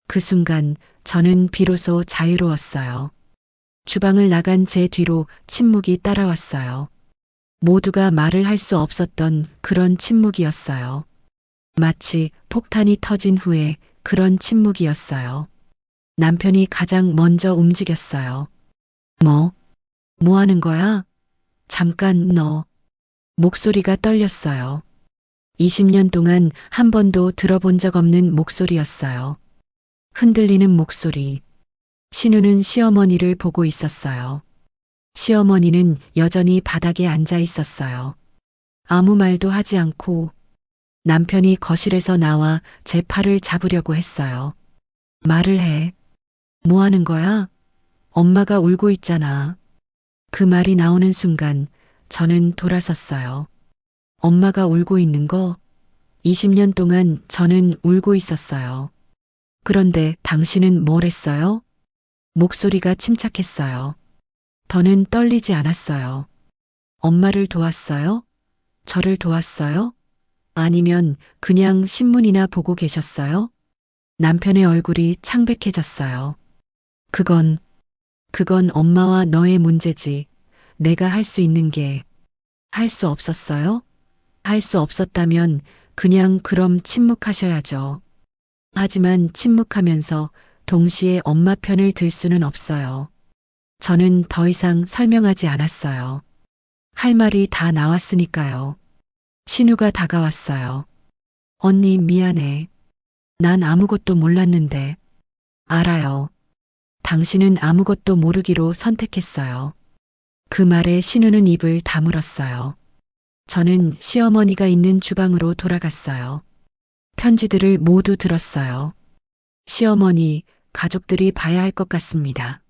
그 순간 저는 비로소 자유로웠어요. 주방을 나간 제 뒤로 침묵이 따라왔어요. 모두가 말을 할 수 없었던 그런 침묵이었어요. 마치 폭탄이 터진 후에 그런 침묵이었어요. 남편이 가장 먼저 움직였어요. 뭐 하는 거야? 잠깐 너. 목소리가 떨렸어요. 20년 동안 한 번도 들어본 적 없는 목소리였어요. 흔들리는 목소리. 신우는 시어머니를 보고 있었어요. 시어머니는 여전히 바닥에 앉아 있었어요. 아무 말도 하지 않고 남편이 거실에서 나와 제 팔을 잡으려고 했어요. 말을 해. 뭐 하는 거야? 엄마가 울고 있잖아. 그 말이 나오는 순간 저는 돌아섰어요. 엄마가 울고 있는 거? 20년 동안 저는 울고 있었어요. 그런데 당신은 뭘 했어요? 목소리가 침착했어요. 더는 떨리지 않았어요. 엄마를 도왔어요? 저를 도왔어요? 아니면 그냥 신문이나 보고 계셨어요? 남편의 얼굴이 창백해졌어요. 그건 엄마와 너의 문제지. 내가 할 수 있는 게 할 수 없었어요? 할 수 없었다면 그냥 그럼 침묵하셔야죠. 하지만 침묵하면서 동시에 엄마 편을 들 수는 없어요. 저는 더 이상 설명하지 않았어요. 할 말이 다 나왔으니까요. 신우가 다가왔어요. 언니 미안해. 난 아무것도 몰랐는데. 알아요. 당신은 아무것도 모르기로 선택했어요. 그 말에 신우는 입을 다물었어요. 저는 시어머니가 있는 주방으로 돌아갔어요. 편지들을 모두 들었어요. 시어머니, 가족들이 봐야 할 것 같습니다.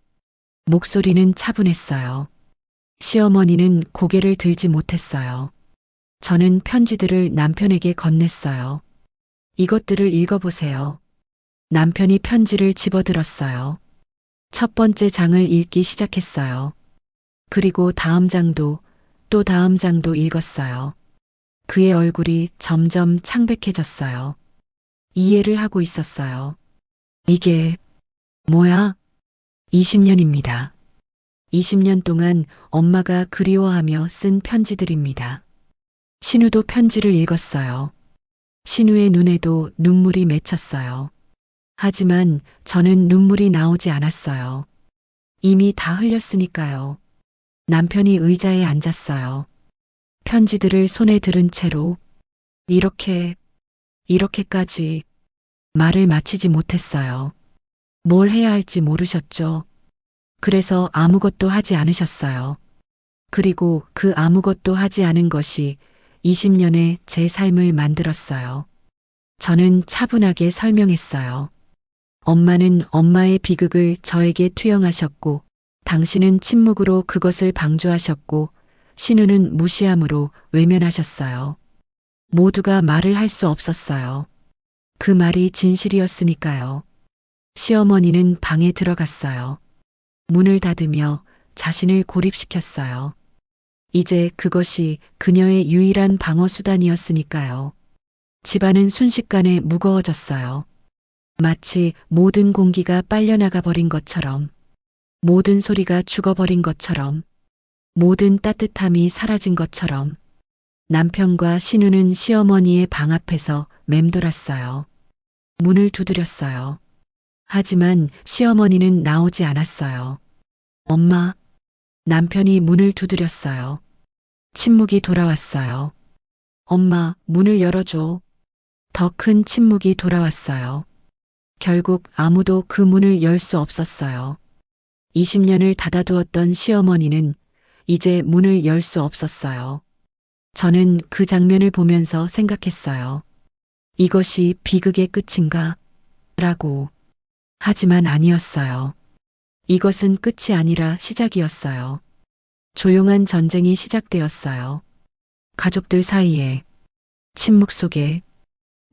목소리는 차분했어요. 시어머니는 고개를 들지 못했어요. 저는 편지들을 남편에게 건넸어요. 이것들을 읽어보세요. 남편이 편지를 집어들었어요. 첫 번째 장을 읽기 시작했어요. 그리고 다음 장도 또 다음 장도 읽었어요. 그의 얼굴이 점점 창백해졌어요. 이해를 하고 있었어요. 이게 뭐야? 20년입니다. 20년 동안 엄마가 그리워하며 쓴 편지들입니다. 신우도 편지를 읽었어요. 신우의 눈에도 눈물이 맺혔어요. 하지만 저는 눈물이 나오지 않았어요. 이미 다 흘렸으니까요. 남편이 의자에 앉았어요. 편지들을 손에 들은 채로 이렇게까지 말을 마치지 못했어요. 뭘 해야 할지 모르셨죠. 그래서 아무것도 하지 않으셨어요. 그리고 그 아무것도 하지 않은 것이 20년의 제 삶을 만들었어요. 저는 차분하게 설명했어요. 엄마는 엄마의 비극을 저에게 투영하셨고, 당신은 침묵으로 그것을 방조하셨고, 신우는 무시함으로 외면하셨어요. 모두가 말을 할 수 없었어요. 그 말이 진실이었으니까요. 시어머니는 방에 들어갔어요. 문을 닫으며 자신을 고립시켰어요. 이제 그것이 그녀의 유일한 방어 수단이었으니까요. 집안은 순식간에 무거워졌어요. 마치 모든 공기가 빨려나가 버린 것처럼, 모든 소리가 죽어버린 것처럼, 모든 따뜻함이 사라진 것처럼 남편과 신우는 시어머니의 방 앞에서 맴돌았어요. 문을 두드렸어요. 하지만 시어머니는 나오지 않았어요. 엄마, 남편이 문을 두드렸어요. 침묵이 돌아왔어요. 엄마, 문을 열어줘. 더 큰 침묵이 돌아왔어요. 결국 아무도 그 문을 열 수 없었어요. 20년을 닫아두었던 시어머니는 이제 문을 열 수 없었어요. 저는 그 장면을 보면서 생각했어요. 이것이 비극의 끝인가? 라고. 하지만 아니었어요. 이것은 끝이 아니라 시작이었어요. 조용한 전쟁이 시작되었어요. 가족들 사이에, 침묵 속에,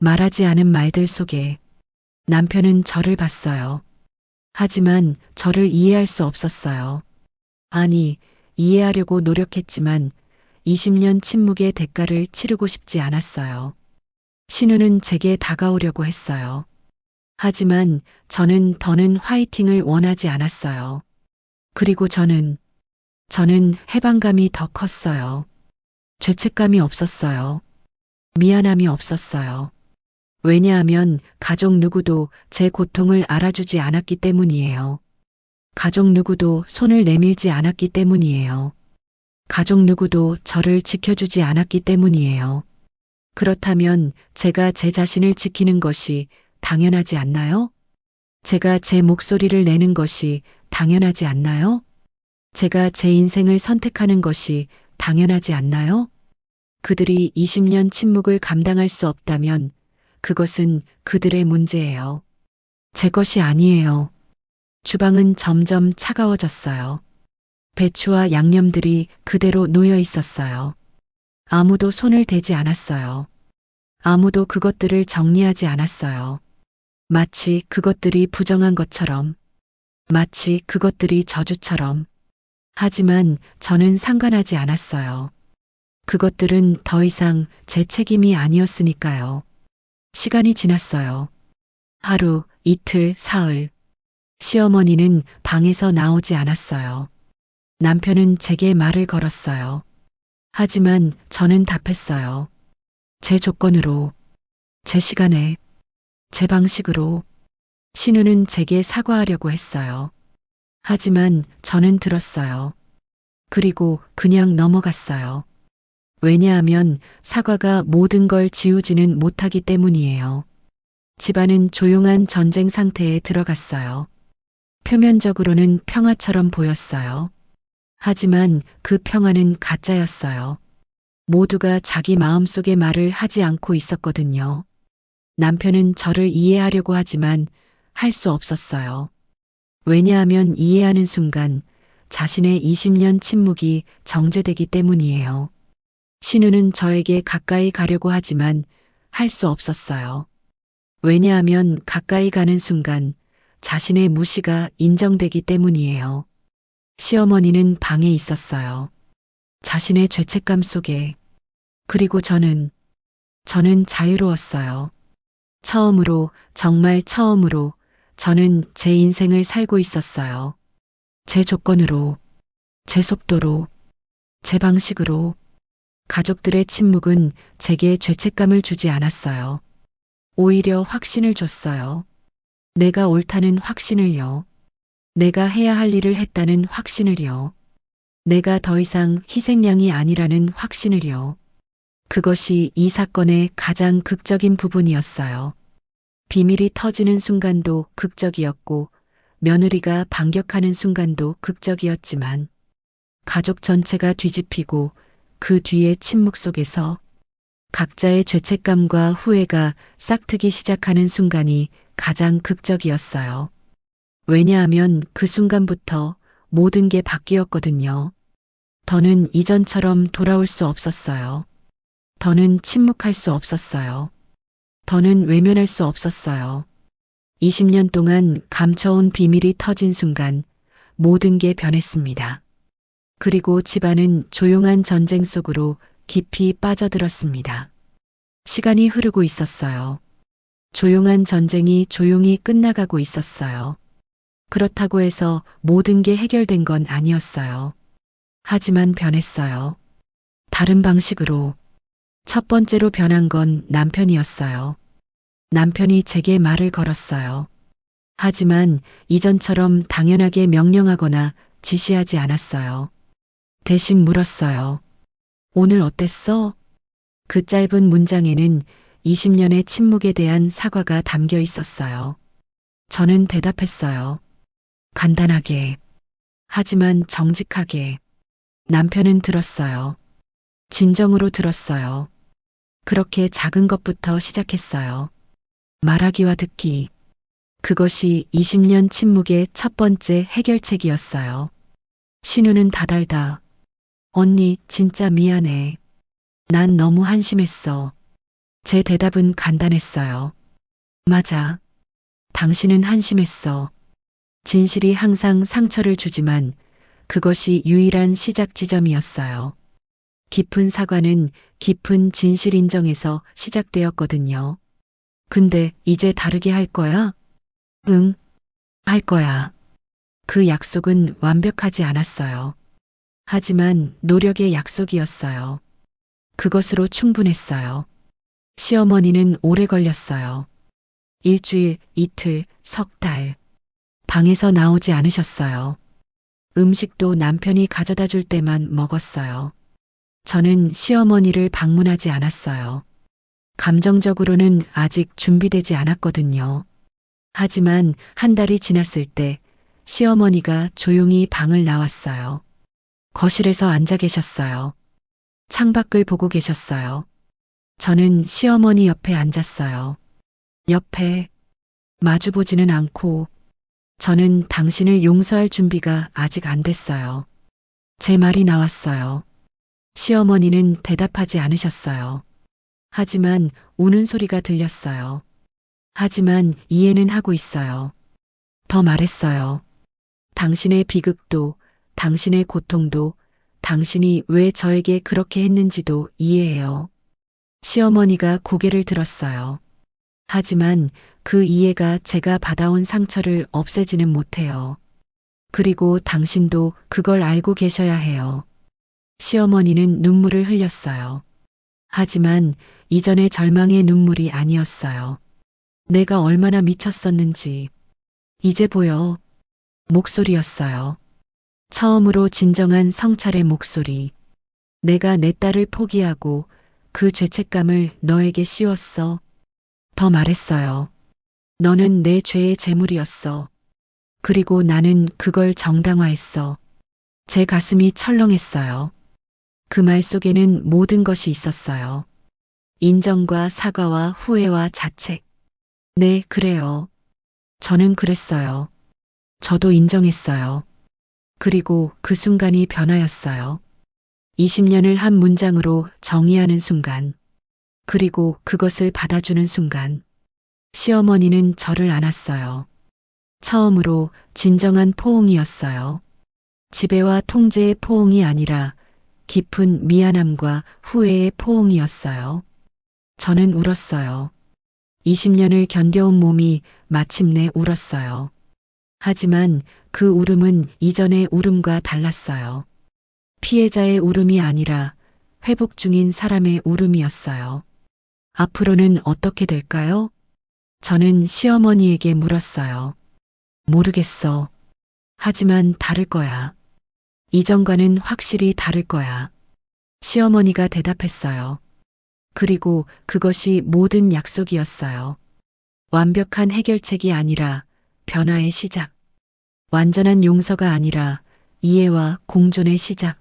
말하지 않은 말들 속에 남편은 저를 봤어요. 하지만 저를 이해할 수 없었어요. 아니, 이해하려고 노력했지만 20년 침묵의 대가를 치르고 싶지 않았어요. 신우는 제게 다가오려고 했어요. 하지만 저는 더는 화이팅을 원하지 않았어요. 그리고 저는 해방감이 더 컸어요. 죄책감이 없었어요. 미안함이 없었어요. 왜냐하면 가족 누구도 제 고통을 알아주지 않았기 때문이에요. 가족 누구도 손을 내밀지 않았기 때문이에요. 가족 누구도 저를 지켜주지 않았기 때문이에요. 그렇다면 제가 제 자신을 지키는 것이 당연하지 않나요? 제가 제 목소리를 내는 것이 당연하지 않나요? 제가 제 인생을 선택하는 것이 당연하지 않나요? 그들이 20년 침묵을 감당할 수 없다면 그것은 그들의 문제예요. 제 것이 아니에요. 주방은 점점 차가워졌어요. 배추와 양념들이 그대로 놓여 있었어요. 아무도 손을 대지 않았어요. 아무도 그것들을 정리하지 않았어요. 마치 그것들이 부정한 것처럼, 마치 그것들이 저주처럼. 하지만 저는 상관하지 않았어요. 그것들은 더 이상 제 책임이 아니었으니까요. 시간이 지났어요. 하루, 이틀, 사흘. 시어머니는 방에서 나오지 않았어요. 남편은 제게 말을 걸었어요. 하지만 저는 답했어요. 제 조건으로, 제 시간에, 제 방식으로. 신우는 제게 사과하려고 했어요. 하지만 저는 들었어요. 그리고 그냥 넘어갔어요. 왜냐하면 사과가 모든 걸 지우지는 못하기 때문이에요. 집안은 조용한 전쟁 상태에 들어갔어요. 표면적으로는 평화처럼 보였어요. 하지만 그 평화는 가짜였어요. 모두가 자기 마음속의 말을 하지 않고 있었거든요. 남편은 저를 이해하려고 하지만 할 수 없었어요. 왜냐하면 이해하는 순간 자신의 20년 침묵이 정제되기 때문이에요. 신우는 저에게 가까이 가려고 하지만 할 수 없었어요. 왜냐하면 가까이 가는 순간 자신의 무시가 인정되기 때문이에요. 시어머니는 방에 있었어요. 자신의 죄책감 속에. 그리고 저는 자유로웠어요. 처음으로, 정말 처음으로 저는 제 인생을 살고 있었어요. 제 조건으로, 제 속도로, 제 방식으로. 가족들의 침묵은 제게 죄책감을 주지 않았어요. 오히려 확신을 줬어요. 내가 옳다는 확신을요. 내가 해야 할 일을 했다는 확신을요. 내가 더 이상 희생양이 아니라는 확신을요. 그것이 이 사건의 가장 극적인 부분이었어요. 비밀이 터지는 순간도 극적이었고 며느리가 반격하는 순간도 극적이었지만 가족 전체가 뒤집히고 그 뒤의 침묵 속에서 각자의 죄책감과 후회가 싹트기 시작하는 순간이 가장 극적이었어요. 왜냐하면 그 순간부터 모든 게 바뀌었거든요. 더는 이전처럼 돌아올 수 없었어요. 더는 침묵할 수 없었어요. 더는 외면할 수 없었어요. 20년 동안 감춰온 비밀이 터진 순간 모든 게 변했습니다. 그리고 집안은 조용한 전쟁 속으로 깊이 빠져들었습니다. 시간이 흐르고 있었어요. 조용한 전쟁이 조용히 끝나가고 있었어요. 그렇다고 해서 모든 게 해결된 건 아니었어요. 하지만 변했어요. 다른 방식으로. 첫 번째로 변한 건 남편이었어요. 남편이 제게 말을 걸었어요. 하지만 이전처럼 당연하게 명령하거나 지시하지 않았어요. 대신 물었어요. 오늘 어땠어? 그 짧은 문장에는 20년의 침묵에 대한 사과가 담겨 있었어요. 저는 대답했어요. 간단하게. 하지만 정직하게. 남편은 들었어요. 진정으로 들었어요. 그렇게 작은 것부터 시작했어요. 말하기와 듣기. 그것이 20년 침묵의 첫 번째 해결책이었어요. 신우는 다달다. 언니, 진짜 미안해. 난 너무 한심했어. 제 대답은 간단했어요. 맞아. 당신은 한심했어. 진실이 항상 상처를 주지만 그것이 유일한 시작 지점이었어요. 깊은 사과는 깊은 진실 인정에서 시작되었거든요. 근데 이제 다르게 할 거야? 응, 할 거야. 그 약속은 완벽하지 않았어요. 하지만 노력의 약속이었어요. 그것으로 충분했어요. 시어머니는 오래 걸렸어요. 일주일, 이틀, 석 달. 방에서 나오지 않으셨어요. 음식도 남편이 가져다 줄 때만 먹었어요. 저는 시어머니를 방문하지 않았어요. 감정적으로는 아직 준비되지 않았거든요. 하지만 한 달이 지났을 때 시어머니가 조용히 방을 나왔어요. 거실에서 앉아 계셨어요. 창밖을 보고 계셨어요. 저는 시어머니 옆에 앉았어요. 옆에 마주보지는 않고 저는 당신을 용서할 준비가 아직 안 됐어요. 제 말이 나왔어요. 시어머니는 대답하지 않으셨어요. 하지만 우는 소리가 들렸어요. 하지만 이해는 하고 있어요. 더 말했어요. 당신의 비극도, 당신의 고통도, 당신이 왜 저에게 그렇게 했는지도 이해해요. 시어머니가 고개를 들었어요. 하지만 그 이해가 제가 받아온 상처를 없애지는 못해요. 그리고 당신도 그걸 알고 계셔야 해요. 시어머니는 눈물을 흘렸어요. 하지만 이전의 절망의 눈물이 아니었어요. 내가 얼마나 미쳤었는지. 이제 보여. 목소리였어요. 처음으로 진정한 성찰의 목소리. 내가 내 딸을 포기하고 그 죄책감을 너에게 씌웠어. 더 말했어요. 너는 내 죄의 제물이었어. 그리고 나는 그걸 정당화했어. 제 가슴이 철렁했어요. 그 말 속에는 모든 것이 있었어요. 인정과 사과와 후회와 자책. 네, 그래요. 저는 그랬어요. 저도 인정했어요. 그리고 그 순간이 변화였어요. 20년을 한 문장으로 정의하는 순간. 그리고 그것을 받아주는 순간. 시어머니는 저를 안았어요. 처음으로 진정한 포옹이었어요. 지배와 통제의 포옹이 아니라 깊은 미안함과 후회의 포옹이었어요. 저는 울었어요. 20년을 견뎌온 몸이 마침내 울었어요. 하지만 그 울음은 이전의 울음과 달랐어요. 피해자의 울음이 아니라 회복 중인 사람의 울음이었어요. 앞으로는 어떻게 될까요? 저는 시어머니에게 물었어요. 모르겠어. 하지만 다를 거야. 이전과는 확실히 다를 거야. 시어머니가 대답했어요. 그리고 그것이 모든 약속이었어요. 완벽한 해결책이 아니라 변화의 시작. 완전한 용서가 아니라 이해와 공존의 시작.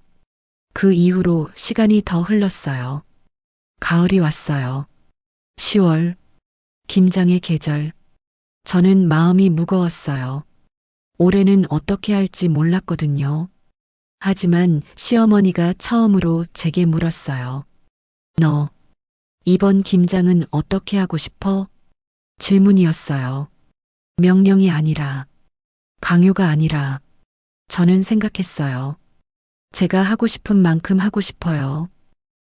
그 이후로 시간이 더 흘렀어요. 가을이 왔어요. 10월. 김장의 계절. 저는 마음이 무거웠어요. 올해는 어떻게 할지 몰랐거든요. 하지만 시어머니가 처음으로 제게 물었어요. 너, 이번 김장은 어떻게 하고 싶어? 질문이었어요. 명령이 아니라, 강요가 아니라, 저는 생각했어요. 제가 하고 싶은 만큼 하고 싶어요.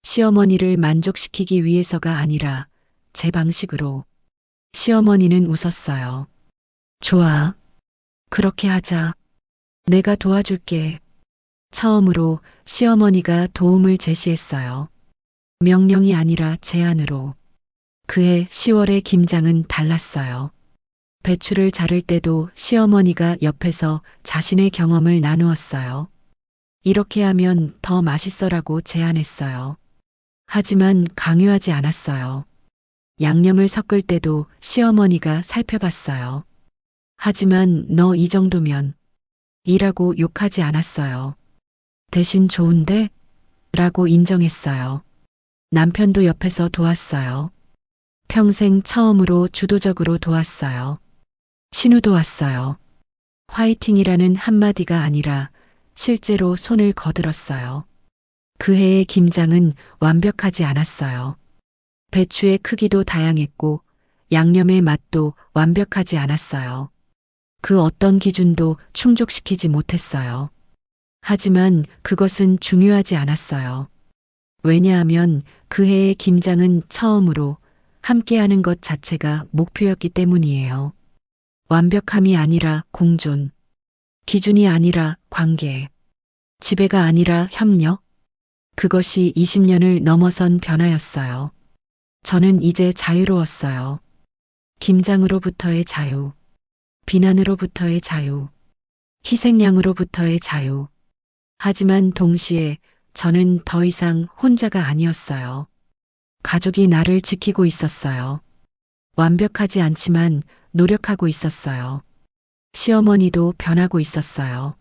시어머니를 만족시키기 위해서가 아니라 제 방식으로. 시어머니는 웃었어요. 좋아. 그렇게 하자. 내가 도와줄게. 처음으로 시어머니가 도움을 제시했어요. 명령이 아니라 제안으로. 그해 10월의 김장은 달랐어요. 배추를 자를 때도 시어머니가 옆에서 자신의 경험을 나누었어요. 이렇게 하면 더 맛있어라고 제안했어요. 하지만 강요하지 않았어요. 양념을 섞을 때도 시어머니가 살펴봤어요. 하지만 너 이 정도면 이라고 욕하지 않았어요. 대신 좋은데? 라고 인정했어요. 남편도 옆에서 도왔어요. 평생 처음으로 주도적으로 도왔어요. 신우도 왔어요. 화이팅이라는 한마디가 아니라 실제로 손을 거들었어요. 그 해의 김장은 완벽하지 않았어요. 배추의 크기도 다양했고 양념의 맛도 완벽하지 않았어요. 그 어떤 기준도 충족시키지 못했어요. 하지만 그것은 중요하지 않았어요. 왜냐하면 그 해의 김장은 처음으로 함께하는 것 자체가 목표였기 때문이에요. 완벽함이 아니라 공존, 기준이 아니라 관계, 지배가 아니라 협력. 그것이 20년을 넘어선 변화였어요. 저는 이제 자유로웠어요. 김장으로부터의 자유, 비난으로부터의 자유, 희생양으로부터의 자유. 하지만 동시에 저는 더 이상 혼자가 아니었어요. 가족이 나를 지키고 있었어요. 완벽하지 않지만 노력하고 있었어요. 시어머니도 변하고 있었어요.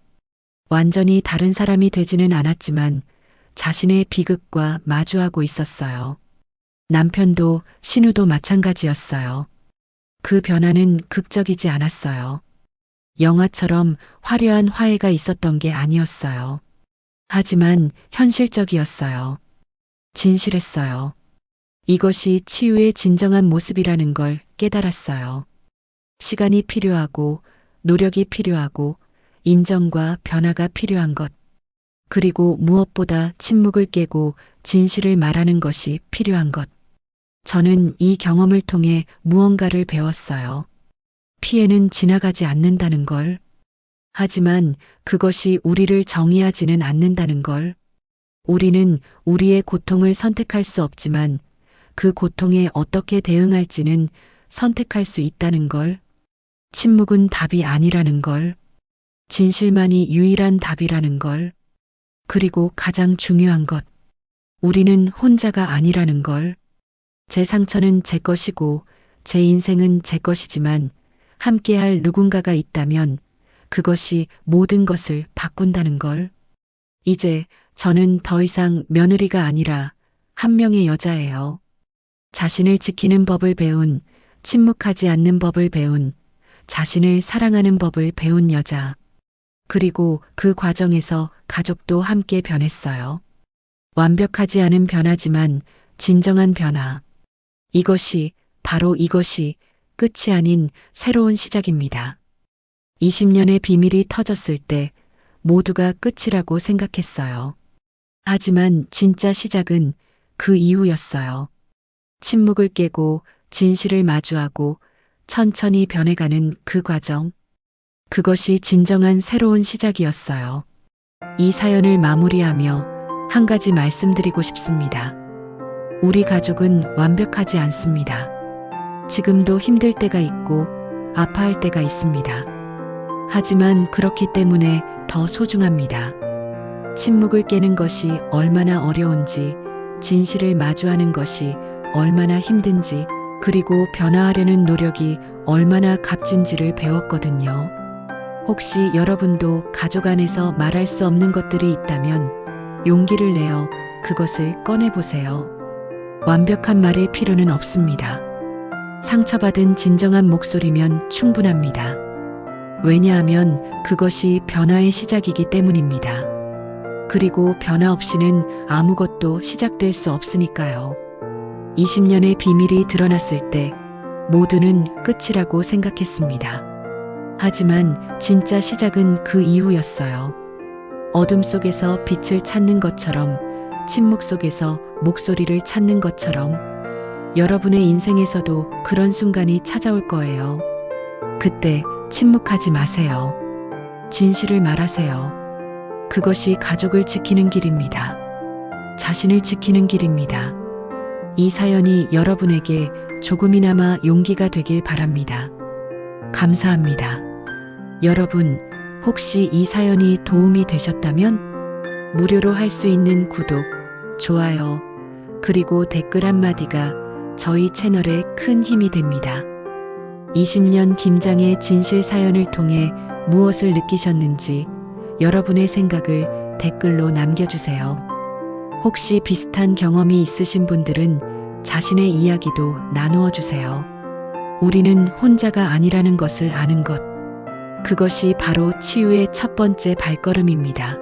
완전히 다른 사람이 되지는 않았지만 자신의 비극과 마주하고 있었어요. 남편도 신우도 마찬가지였어요. 그 변화는 극적이지 않았어요. 영화처럼 화려한 화해가 있었던 게 아니었어요. 하지만 현실적이었어요. 진실했어요. 이것이 치유의 진정한 모습이라는 걸 깨달았어요. 시간이 필요하고 노력이 필요하고 인정과 변화가 필요한 것. 그리고 무엇보다 침묵을 깨고 진실을 말하는 것이 필요한 것. 저는 이 경험을 통해 무언가를 배웠어요. 피해는 지나가지 않는다는 걸. 하지만 그것이 우리를 정의하지는 않는다는 걸. 우리는 우리의 고통을 선택할 수 없지만 그 고통에 어떻게 대응할지는 선택할 수 있다는 걸. 침묵은 답이 아니라는 걸. 진실만이 유일한 답이라는 걸. 그리고 가장 중요한 것. 우리는 혼자가 아니라는 걸. 제 상처는 제 것이고 제 인생은 제 것이지만 함께할 누군가가 있다면 그것이 모든 것을 바꾼다는 걸. 이제 저는 더 이상 며느리가 아니라 한 명의 여자예요. 자신을 지키는 법을 배운, 침묵하지 않는 법을 배운, 자신을 사랑하는 법을 배운 여자. 그리고 그 과정에서 가족도 함께 변했어요. 완벽하지 않은 변화지만 진정한 변화. 바로 이것이 끝이 아닌 새로운 시작입니다. 20년의 비밀이 터졌을 때 모두가 끝이라고 생각했어요. 하지만 진짜 시작은 그 이후였어요. 침묵을 깨고 진실을 마주하고 천천히 변해가는 그 과정. 그것이 진정한 새로운 시작이었어요. 이 사연을 마무리하며 한 가지 말씀드리고 싶습니다. 우리 가족은 완벽하지 않습니다. 지금도 힘들 때가 있고 아파할 때가 있습니다. 하지만 그렇기 때문에 더 소중합니다. 침묵을 깨는 것이 얼마나 어려운지, 진실을 마주하는 것이 얼마나 힘든지, 그리고 변화하려는 노력이 얼마나 값진지를 배웠거든요. 혹시 여러분도 가족 안에서 말할 수 없는 것들이 있다면 용기를 내어 그것을 꺼내보세요. 완벽한 말일 필요는 없습니다. 상처받은 진정한 목소리면 충분합니다. 왜냐하면 그것이 변화의 시작이기 때문입니다. 그리고 변화 없이는 아무것도 시작될 수 없으니까요. 20년의 비밀이 드러났을 때 모두는 끝이라고 생각했습니다. 하지만 진짜 시작은 그 이후였어요. 어둠 속에서 빛을 찾는 것처럼, 침묵 속에서 목소리를 찾는 것처럼. 여러분의 인생에서도 그런 순간이 찾아올 거예요. 그때 침묵하지 마세요. 진실을 말하세요. 그것이 가족을 지키는 길입니다. 자신을 지키는 길입니다. 이 사연이 여러분에게 조금이나마 용기가 되길 바랍니다. 감사합니다. 여러분, 혹시 이 사연이 도움이 되셨다면 무료로 할 수 있는 구독, 좋아요, 그리고 댓글 한마디가 저희 채널에 큰 힘이 됩니다. 20년 김장의 진실 사연을 통해 무엇을 느끼셨는지 여러분의 생각을 댓글로 남겨주세요. 혹시 비슷한 경험이 있으신 분들은 자신의 이야기도 나누어 주세요. 우리는 혼자가 아니라는 것을 아는 것. 그것이 바로 치유의 첫 번째 발걸음입니다.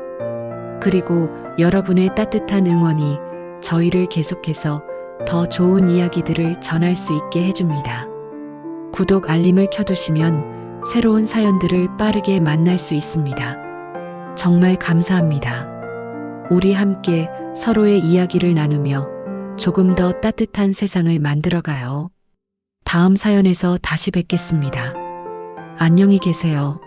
그리고 여러분의 따뜻한 응원이 저희를 계속해서 더 좋은 이야기들을 전할 수 있게 해줍니다. 구독 알림을 켜두시면 새로운 사연들을 빠르게 만날 수 있습니다. 정말 감사합니다. 우리 함께 서로의 이야기를 나누며 조금 더 따뜻한 세상을 만들어가요. 다음 사연에서 다시 뵙겠습니다. 안녕히 계세요.